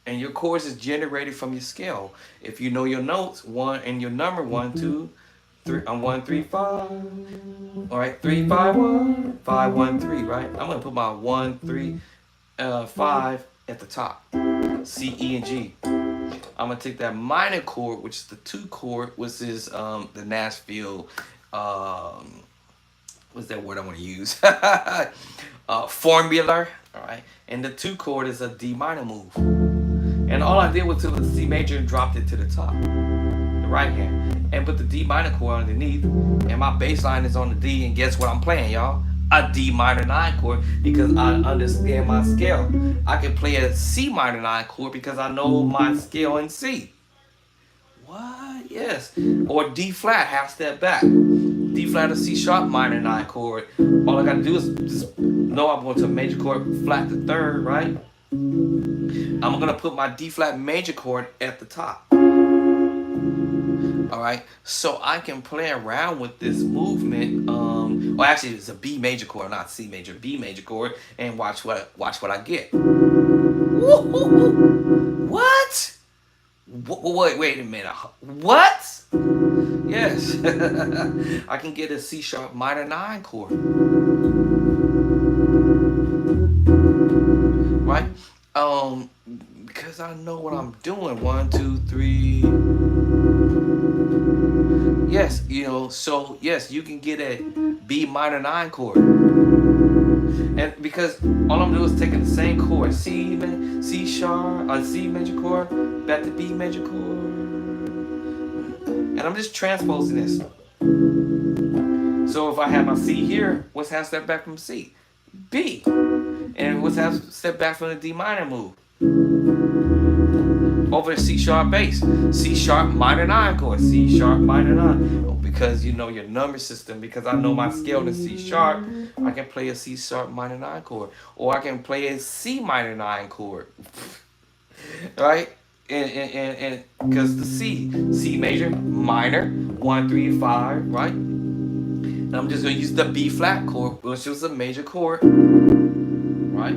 And your chords is generated from your scale. If you know your notes, 1 and your number 1, 2, 3, 1, 3, 5. All right, 3, 5, 1, 5, 1, 3. Right. I'm gonna put my 1, 3, 5 at the top. C, E, and G. I'm gonna take that minor chord, which is the 2 chord, which is the Nashville. What's that word I want to use? Formula. All right, and the 2 chord is a D minor move. And all I did was took the C major and dropped it to the top, the right hand, and put the D minor chord underneath. And my bass line is on the D. And guess what I'm playing, y'all? a D minor 9 chord because I understand my scale. I can play a C minor 9 chord because I know my scale in C. What? Yes. Or D flat, half step back. D flat or C sharp minor 9 chord. All I gotta do is just know I'm going to a major chord, flat the third, right? I'm gonna put my D flat major chord at the top. All right, so I can play around with this movement. Well, actually, it's a B major chord, not C major, B major chord, and watch what I get. What? Wait a minute. What? Yes, I can get a C sharp minor 9 chord. Right? Because I know what I'm doing. 1, 2, 3. Yes, so yes, you can get a B minor 9 chord. And because all I'm doing is taking the same chord, C sharp, C major chord, back to B major chord. And I'm just transposing this. So if I have my C here, what's half step back from C? B. And what's half step back from the D minor move? Over the C sharp bass. C sharp minor 9 chord. C sharp minor 9. Because you know your number system, because I know my scale in C sharp, I can play a C sharp minor 9 chord. Or I can play a C minor 9 chord. Right? And because the C major, minor, 1, 3, 5, right? And I'm just gonna use the B flat chord, which is a major chord. Right?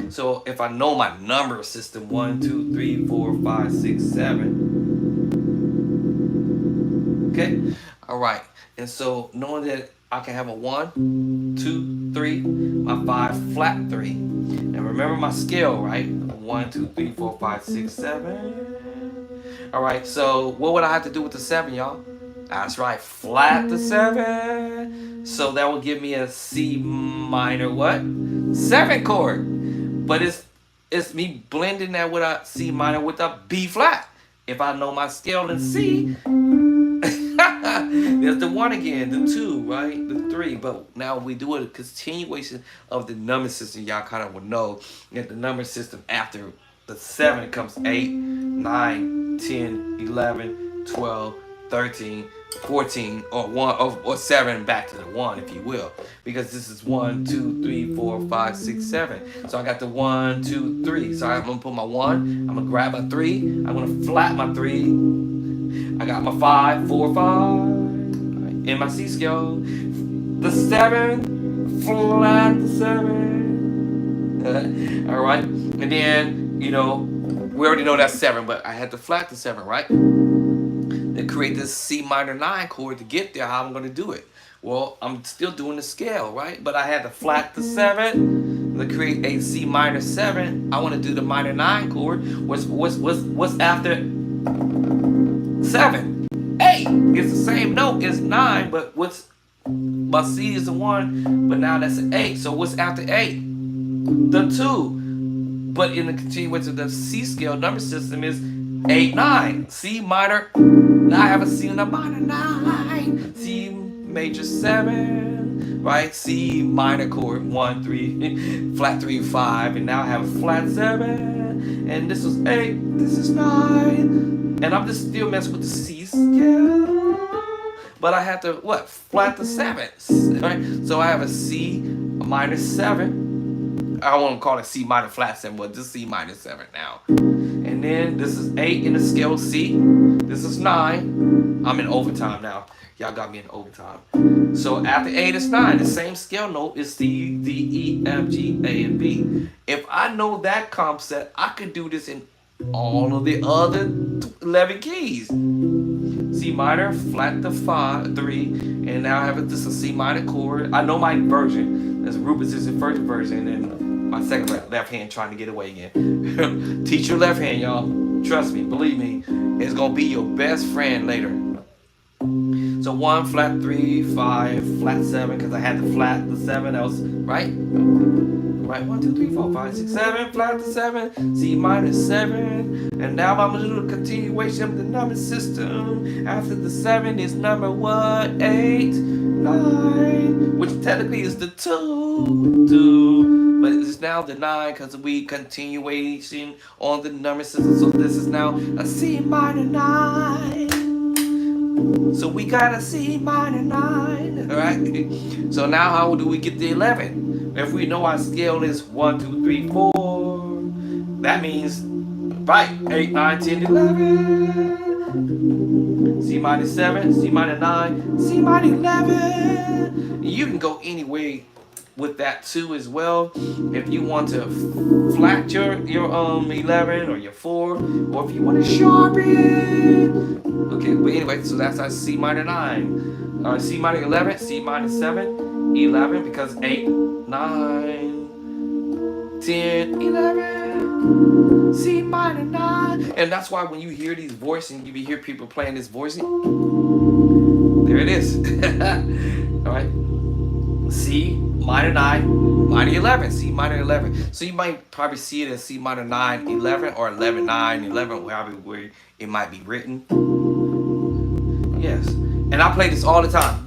So if I know my number system, 1, 2, 3, 4, 5, 6, 7. Okay? Alright. And so knowing that I can have a 1, 2, 3, my 5 flat 3. And remember my scale, right? 1, 2, 3, 4, 5, 6, 7. Alright, so what would I have to do with the 7, y'all? That's right, flat the 7. So that will give me a C minor what? 7 chord. But it's me blending that with a C minor with a B flat. If I know my scale in C, there's the 1 again, the 2, right? The 3. But now we do a continuation of the number system. Y'all kind of will know that the number system after the 7 comes 8, 9, 10, 11, 12, 13, 14, or 1 or 7 back to the 1, if you will, because this is 1, 2, 3, 4, 5, 6, 7. So I got the 1, 2, 3. So I'm gonna put my 1. I'm gonna grab my 3. I'm gonna flat my 3. I got my 5, 4, 5 in my C scale. The 7, flat the 7. All right, and then we already know that's 7, but I had to flat the 7, right? To create this C minor 9 chord to get there. How I'm going to do it? Well, I'm still doing the scale, right? But I had to flat the 7 to create a C minor 7. I want to do the minor 9 chord. What's after 7? 8. It's the same note. It's 9, but my C is the 1, but now that's an 8. So what's after 8? The 2. But in the continuation of the C scale number system is 8, 9. C minor. Now I have a C and a minor 9. C major 7. Right? C minor chord 1, 3, flat 3, 5. And now I have a flat 7. And this is 8. This is 9. And I'm just still messing with the C scale. But I have to, flat the 7. Right? So I have a C minor 7. I won't call it C minor flat 7, but just C minor 7 now. And then this is 8 in the scale C. This is 9. I'm in overtime now. Y'all got me in overtime. So after 8 is 9. The same scale note is C, D, E, F, G, A, and B. If I know that concept, I could do this in all of the other 11 keys. C minor, flat the 3, and now I have this a C minor chord. I know my version. There's Rupert's is the first version, and my second left hand trying to get away again. Teach your left hand, y'all. Trust me, believe me, it's gonna be your best friend later. So 1, flat 3, 5, flat 7, because I had to flat the 7. That was right. Right, 1, 2, 3, 4, 5, 6, 7, flat the 7, C minor 7. And now I'm gonna do a continuation of the number system. After the 7 is number what? 8, 9. Which technically it's the 2, but it's now the 9 because we continuation on the number system. So this is now a C minor 9. So we got a C minor 9, all right? So now how do we get the 11? If we know our scale is 1, 2, 3, 4, that means, right, 8, 9, 10, 11. C minor 7, C minor 9, C minor 11. You can go any way with that too as well. If you want to flat your 11 or your 4, or if you want to sharpen. Okay, but anyway, so that's our C minor 9. C minor 11, C minor 7, 11, because 8, 9, 10, 11, C minor 9. And that's why when you hear these voicing, you hear people playing this voicing. There it is. All right. C minor 9, minor 11, C minor 11. So you might probably see it as C minor 9, 11, or 11, 9, 11, however way it might be written. Yes. And I play this all the time.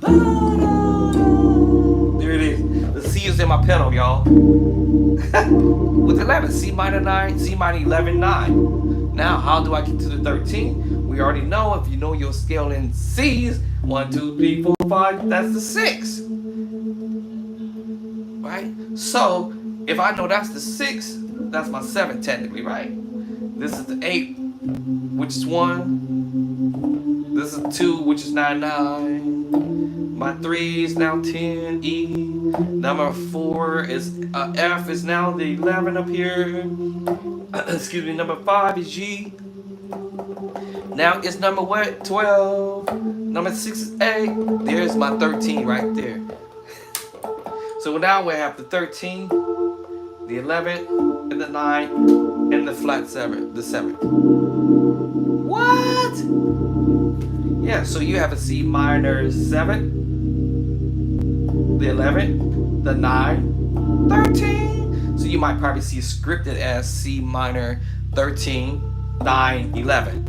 There it is. The C is in my pedal, y'all. With 11, C minor 9, C minor 11, 9. Now, how do I get to the 13? We already know if you know your scale in C's, 1, 2, 3, 4, 5, that's the 6. Right? So, if I know that's the 6, that's my 7 technically, right? This is the 8, which is 1. This is 2, which is 9, 9. My 3 is now 10, E. Number 4 is F is now the 11 up here. Excuse me, number 5 is G. Now it's number what? 12. Number 6 is A. There's my 13 right there. So now we have the 13, the 11, and the 9, and the flat 7, the 7. What? Yeah, so you have a C minor 7, the 11, the 9, 13. So you might probably see it scripted as C minor 13, 9, 11.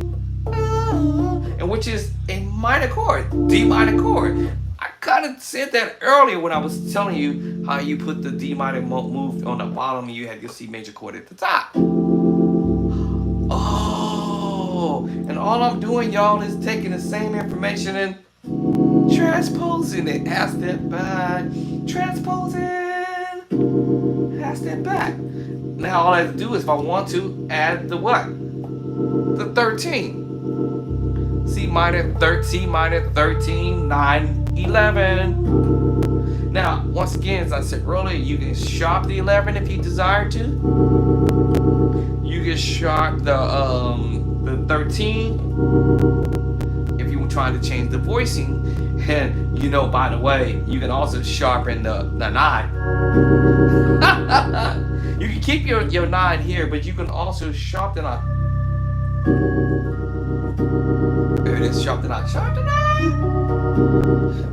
And which is a minor chord, D minor chord. I kind of said that earlier when I was telling you how you put the D minor move on the bottom and you had your C major chord at the top. Oh, and all I'm doing, y'all, is taking the same information and transposing it. Add step back, transposing, add step back. Now all I have to do is, if I want to, add the what? The 13. C minor 13, 9, 11. Now, once again, as I said earlier, you can sharp the 11 if you desire to. You can sharp the 13 if you were trying to change the voicing. And you know, by the way, you can also sharpen the 9. You can keep your 9 here, but you can also sharpen the 9. There it is, sharp the 9, sharp the 9.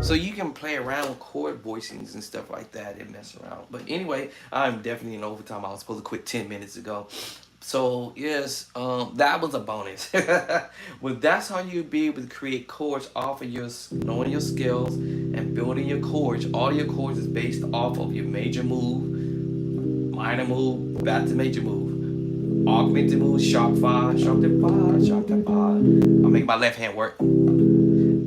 So you can play around with chord voicings and stuff like that and mess around. But anyway, I'm definitely in overtime. I was supposed to quit 10 minutes ago. So yes, that was a bonus. Well, that's how you be able to create chords off of your knowing your scales and building your chords. All your chords is based off of your major move, minor move, back to major move. Augmented move, sharp 5, sharp to 5, sharp to 5. I'll make my left hand work.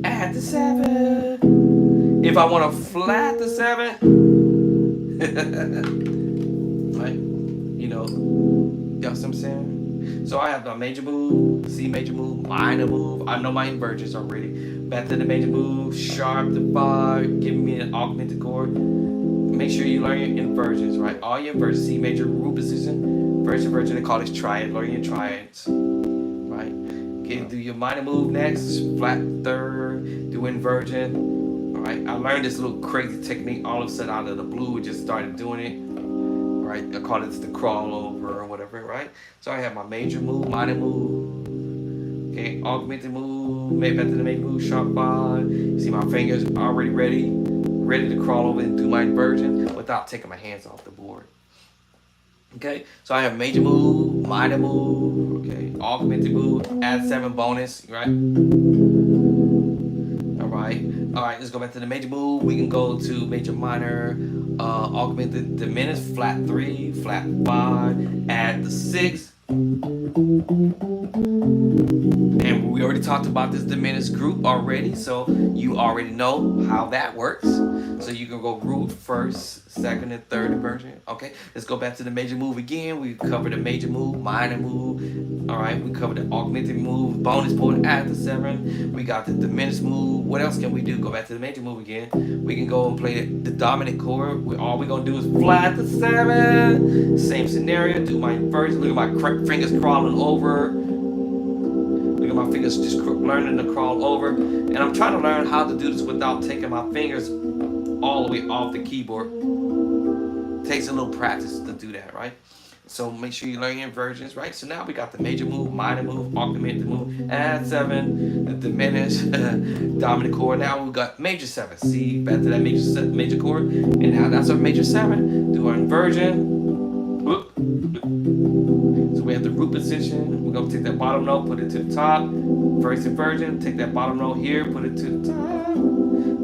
Add the 7. If I want to flat the 7, right? You know what I'm saying? So I have the major move, C major move, minor move. I know my inversions already. Back to the major move, sharp to 5, give me an augmented chord. Make sure you learn your inversions, right? All your inversions, C major root position. First inversion, they call this triad. Learn your triads, right? Okay, do your minor move next, flat 3rd, do inversion. All right, I learned this little crazy technique all of a sudden out of the blue. Just started doing it. Right, I call it the crawl over or whatever, right? So I have my major move, minor move, okay, augmented move, back to the major move, sharp 5. You see my fingers already ready to crawl over and do my inversion without taking my hands off the board. Okay, so I have major move, minor move, okay, augmented move, add 7 bonus, right? All right, let's go back to the major move. We can go to major minor, augmented diminished, flat 3, flat 5, add the 6. And we already talked about this diminished group already, so you already know how that works. So you can go root, first, second, and third inversion. Okay, let's go back to the major move again. We covered the major move, minor move. All right, we covered the augmented move, bonus point, add the 7. We got the diminished move. What else can we do? Go back to the major move again. We can go and play the dominant chord. All we're gonna do is flat the 7. Same scenario. Do my inversion. Look at my fingers crawling over. Look at my fingers just learning to crawl over. And I'm trying to learn how to do this without taking my fingers all the way off the keyboard. Takes a little practice to do that, right? So make sure you learn your inversions, right? So now we got the major move, minor move, augmented move, add 7, the diminished, dominant chord. Now we got major 7. See, back to that major chord. And now that's our major 7. Do our inversion. So we have the root position. We're going to take that bottom note, put it to the top. First inversion, take that bottom note here, put it to the top.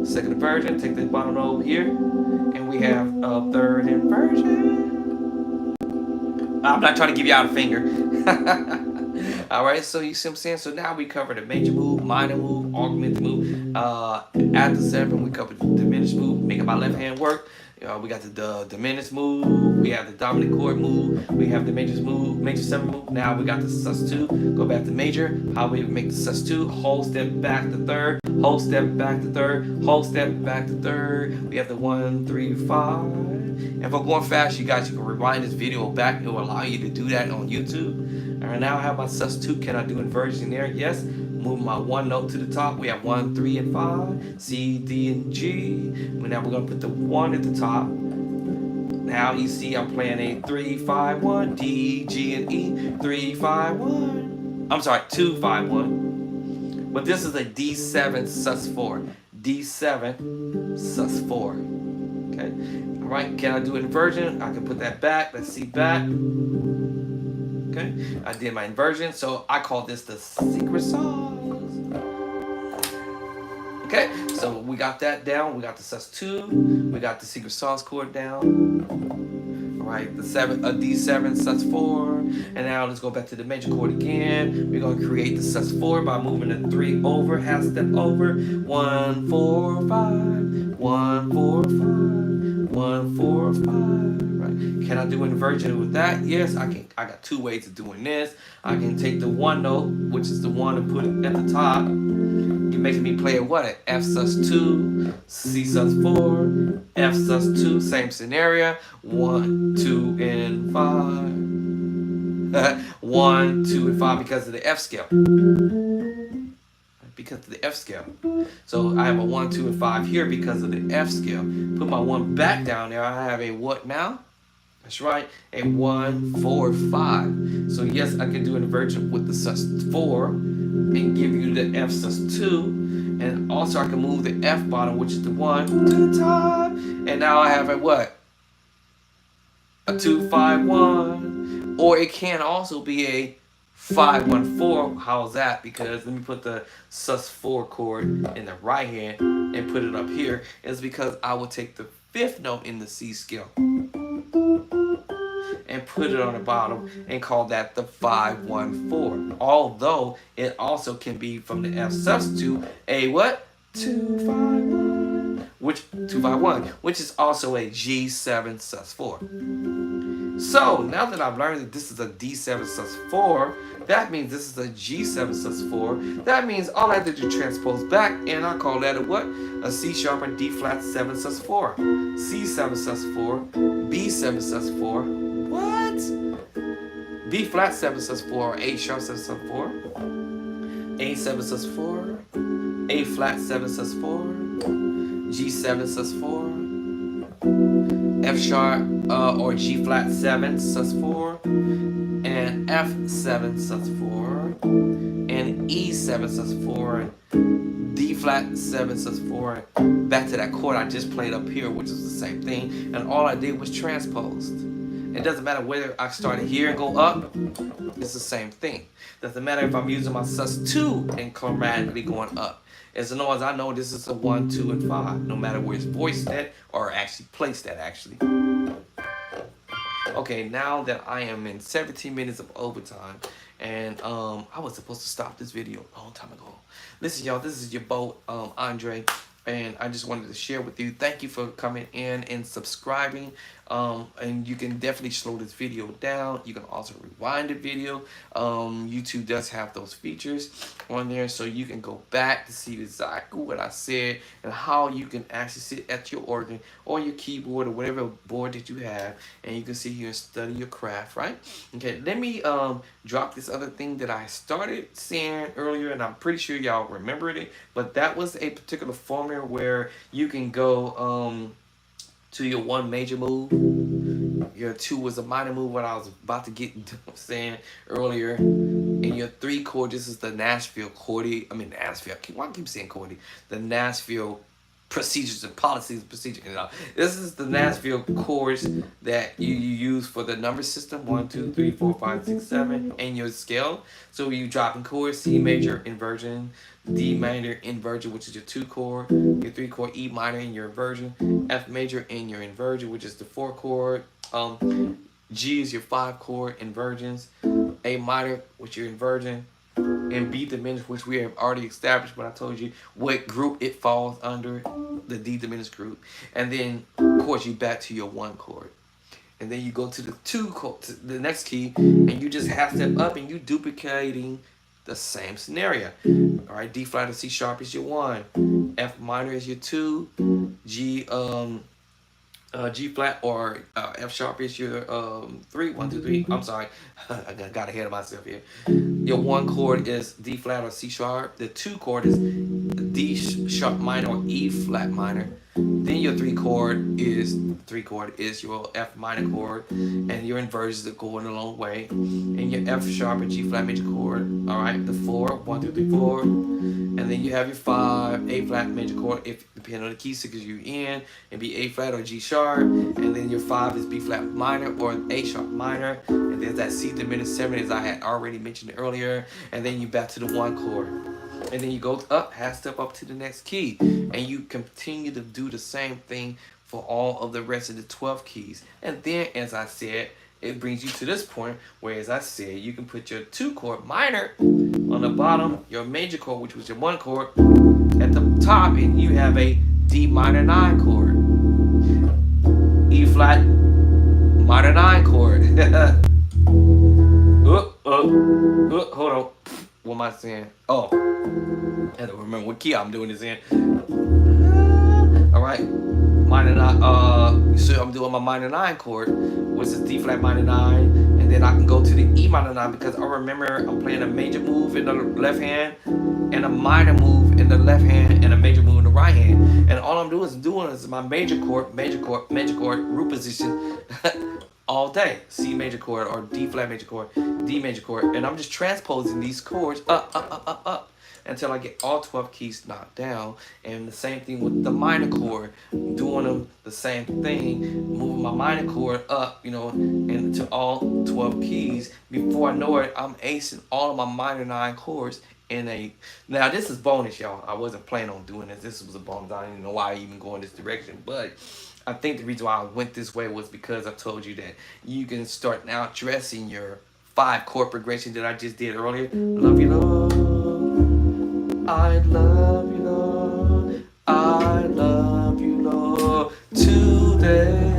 Second inversion, take that bottom note here. And we have a third inversion. I'm not trying to give you out a finger. All right, so you see what I'm saying? So now we covered the major move, minor move, augmented move. Add the 7, we covered the diminished move, making my left hand work. We got the diminished move, we have the dominant chord move, we have the major move, major 7 move. Now we got the sus2. Go back to major. How we make the sus2? Whole step back to third, whole step back to third, whole step back to third. We have the 1, 3, 5. And if I'm going fast, you guys, you can rewind this video back. It will allow you to do that on YouTube. All right, now I have my sus2. Can I do inversion there? Yes. Move my 1 note to the top. We have 1, 3, and 5. C, D, and G. Now we're going to put the 1 at the top. Now you see I'm playing a 3, 5, 1. D, G, and E. 3, 5, 1. I'm sorry, 2, 5, 1. But this is a D7 sus4. D7 sus4. Okay. All right. Can I do inversion? I can put that back. Let's see back. Okay. I did my inversion, so I call this the secret sauce. Okay. So we got that down. We got the sus2. We got the secret sauce chord down. All right. The 7, a D7 sus4. And now let's go back to the major chord again. We're gonna create the sus4 by moving the 3 over, half step over. 1, 4, 5. 1, 4, 5. 1, 4, 5. Right. Can I do inversion with that? Yes, I can. I got 2 ways of doing this. I can take the 1 note, which is the 1, and put it at the top. You're making me play what? An F sus2, C sus4, F sus2, same scenario. 1, 2, and 5. 1, 2, and 5 because of the F scale. Because of the F scale. So I have a 1, 2, and 5 here because of the F scale. Put my 1 back down there. I have a what now? That's right, a 1, 4, 5. So yes, I can do an inversion with the sus4 and give you the F sus2. And also I can move the F bottom, which is the 1, to the top. And now I have a what? A 2, 5, 1. Or it can also be a 5, 1, 4. How's that? Because let me put the sus4 chord in the right hand and put it up here. It's because I will take the 5th note in the C scale and put it on the bottom and call that the 5, 1, 4. Although it also can be from the F sus2 a what? 2, 5, 1. Which 2, 5, 1, which is also a G7 sus4. So now that I've learned that this is a D7 sus4, that means this is a G7 sus4. That means all I have to do is transpose back, and I call that a what? A C sharp or D flat 7 sus4. C7 sus4, B7 sus4. What? B flat 7 sus4, A sharp 7 sus4, A7 sus4, A flat 7 sus4, G7 sus4. F sharp or G flat 7 sus4, and F7 sus4, and E7 sus4, and D flat 7 sus4, and back to that chord I just played up here, which is the same thing, and all I did was transposed. It doesn't matter whether I started here and go up, it's the same thing. Doesn't matter if I'm using my sus2 and chromatically going up. As long as I know this is a 1, 2, and 5, no matter where it's voiced at or actually placed at actually. Okay, now that I am in 17 minutes of overtime, and I was supposed to stop this video a long time ago. Listen, y'all, this is your boat, Andre, and I just wanted to share with you. Thank you for coming in and subscribing. And you can definitely slow this video down. You can also rewind the video. YouTube does have those features on there, so you can go back to see exactly what I said and how you can actually sit at your organ or your keyboard or whatever board that you have, and you can sit here and study your craft, right? Okay, let me drop this other thing that I started saying earlier, and I'm pretty sure y'all remembered it, but that was a particular formula where you can go to your 1 major move, your 2 was a minor move, what I was about to get saying earlier, and your 3 chord, this is the Nashville chordy, why do I keep saying chordy? The Nashville procedures and policies and procedures. You know, this is the Nashville chords that you use for the number system, 1, 2, 3, 4, 5, 6, 7, and your scale. So you drop in chords, C major inversion, D minor inversion, which is your 2 chord, your 3 chord, E minor in your inversion, F major in your inversion, which is the 4 chord, G is your 5 chord inversions, A minor, which your inversion, and B diminished, which we have already established, but I told you what group it falls under, the D diminished group. And then, of course, you back to your 1 chord. And then you go to the 2 chord, to the next key, and you just half step up and you duplicating the same scenario. All right, D flat or C sharp is your 1, F minor is your 2, G flat or F sharp is your 3, 1, 2, 3. I'm sorry, I got ahead of myself here. Your 1 chord is D flat or C sharp. The 2 chord is D sharp minor or E flat minor. Then your 3 chord is your F minor chord, and your inversions are going a long way. And your F sharp and G flat major chord. All right, the 4, 1, 2, 3, 4. And then you have your 5, A flat major chord, if depending on the key stickers you're in, and be A flat or G sharp. And then your 5 is B flat minor or A sharp minor. And there's that C diminished 7, as I had already mentioned earlier. And then you back to the 1 chord. And then you go up, half step up to the next key. And you continue to do the same thing for all of the rest of the 12 keys. And then, as I said, it brings you to this point where, as I said, you can put your 2 chord minor on the bottom, your major chord, which was your 1 chord, at the top, and you have a D minor 9 chord. E flat minor 9 chord. Hold on. What am I saying? Oh, I had to remember what key I'm doing this in. All right, minor 9. So I'm doing my minor 9 chord, which is D flat minor 9, and then I can go to the E minor 9 because I remember I'm playing a major move in the left hand, and a minor move in the left hand, and a major move in the right hand. And all I'm doing is my major chord, root position. All day, C major chord or D flat major chord, D major chord, and I'm just transposing these chords up until I get all 12 keys knocked down. And the same thing with the minor chord, doing them the same thing, moving my minor chord up, you know, into all 12 keys. Before I know it, I'm acing all of my minor 9 chords in a. Now this is bonus, y'all. I wasn't planning on doing this. This was a bonus. I didn't know why I even go in this direction, but I think the reason why I went this way was because I told you that you can start now dressing your 5 chord progression that I just did earlier. Love you, Lord. I love you, Lord. I love you, Lord. Today.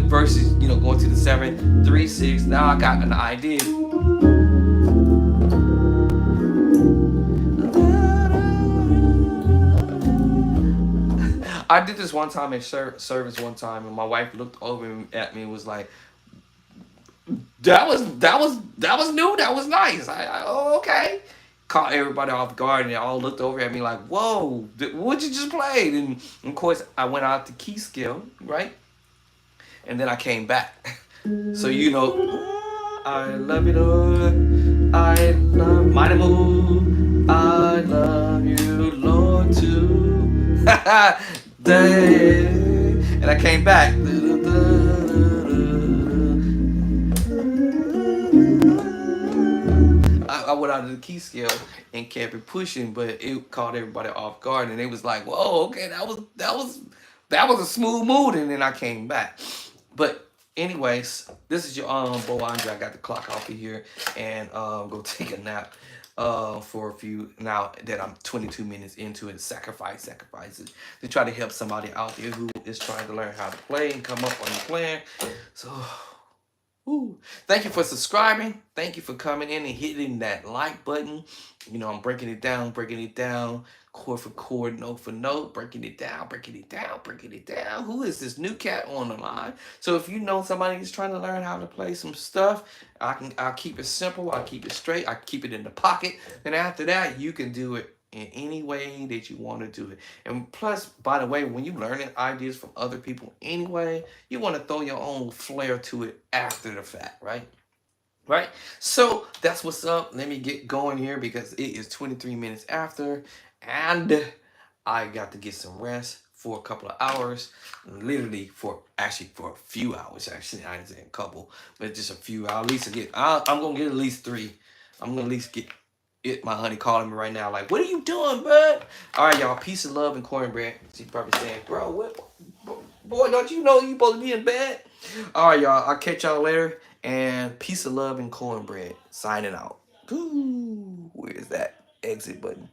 Versus, you know, going to the 7, 3, 6. Now I got an idea. I did this one time in service one time, and my wife looked over at me and was like, "That was new. That was nice." Oh, okay. Caught everybody off guard, and they all looked over at me like, "Whoa, what you just played?" And of course, I went out to key scale, right? And then I came back. So you know, I love you, Lord. I love minor move. I love you, Lord, too. And I came back. I chord out of the key scale and kept it pushing, but it caught everybody off guard, and they was like, "Whoa, okay, that was a smooth move," and then I came back. But anyways, this is your boy Andre. I got the clock off of here and go take a nap for a few, now that I'm 22 minutes into it. Sacrifices to try to help somebody out there who is trying to learn how to play and come up on the plan. So ooh. Thank you for subscribing. Thank you for coming in and hitting that like button. You know, I'm breaking it down, chord for chord, note for note, breaking it down. Who is this new cat on the line? So if you know somebody who's trying to learn how to play some stuff, I'll keep it simple, I'll keep it straight, I keep it in the pocket. Then after that, you can do it in any way that you want to do it. And plus, by the way, when you learning ideas from other people anyway, you want to throw your own flair to it after the fact, right? Right? So that's what's up. Let me get going here because it is 23 minutes after, and I got to get some rest for a couple of hours. Literally for a few hours. Actually, I didn't say a couple, but just a few. I'll at least I'm gonna get at least 3. I'm gonna at least get it. My honey calling me right now, like, "What are you doing, bud?" All right, y'all. Peace and love and cornbread. She's probably saying, "Bro, what? Boy, don't you know you supposed to be in bed?" All right, y'all. I'll catch y'all later. And peace of love and cornbread. Signing out. Ooh, where's that exit button?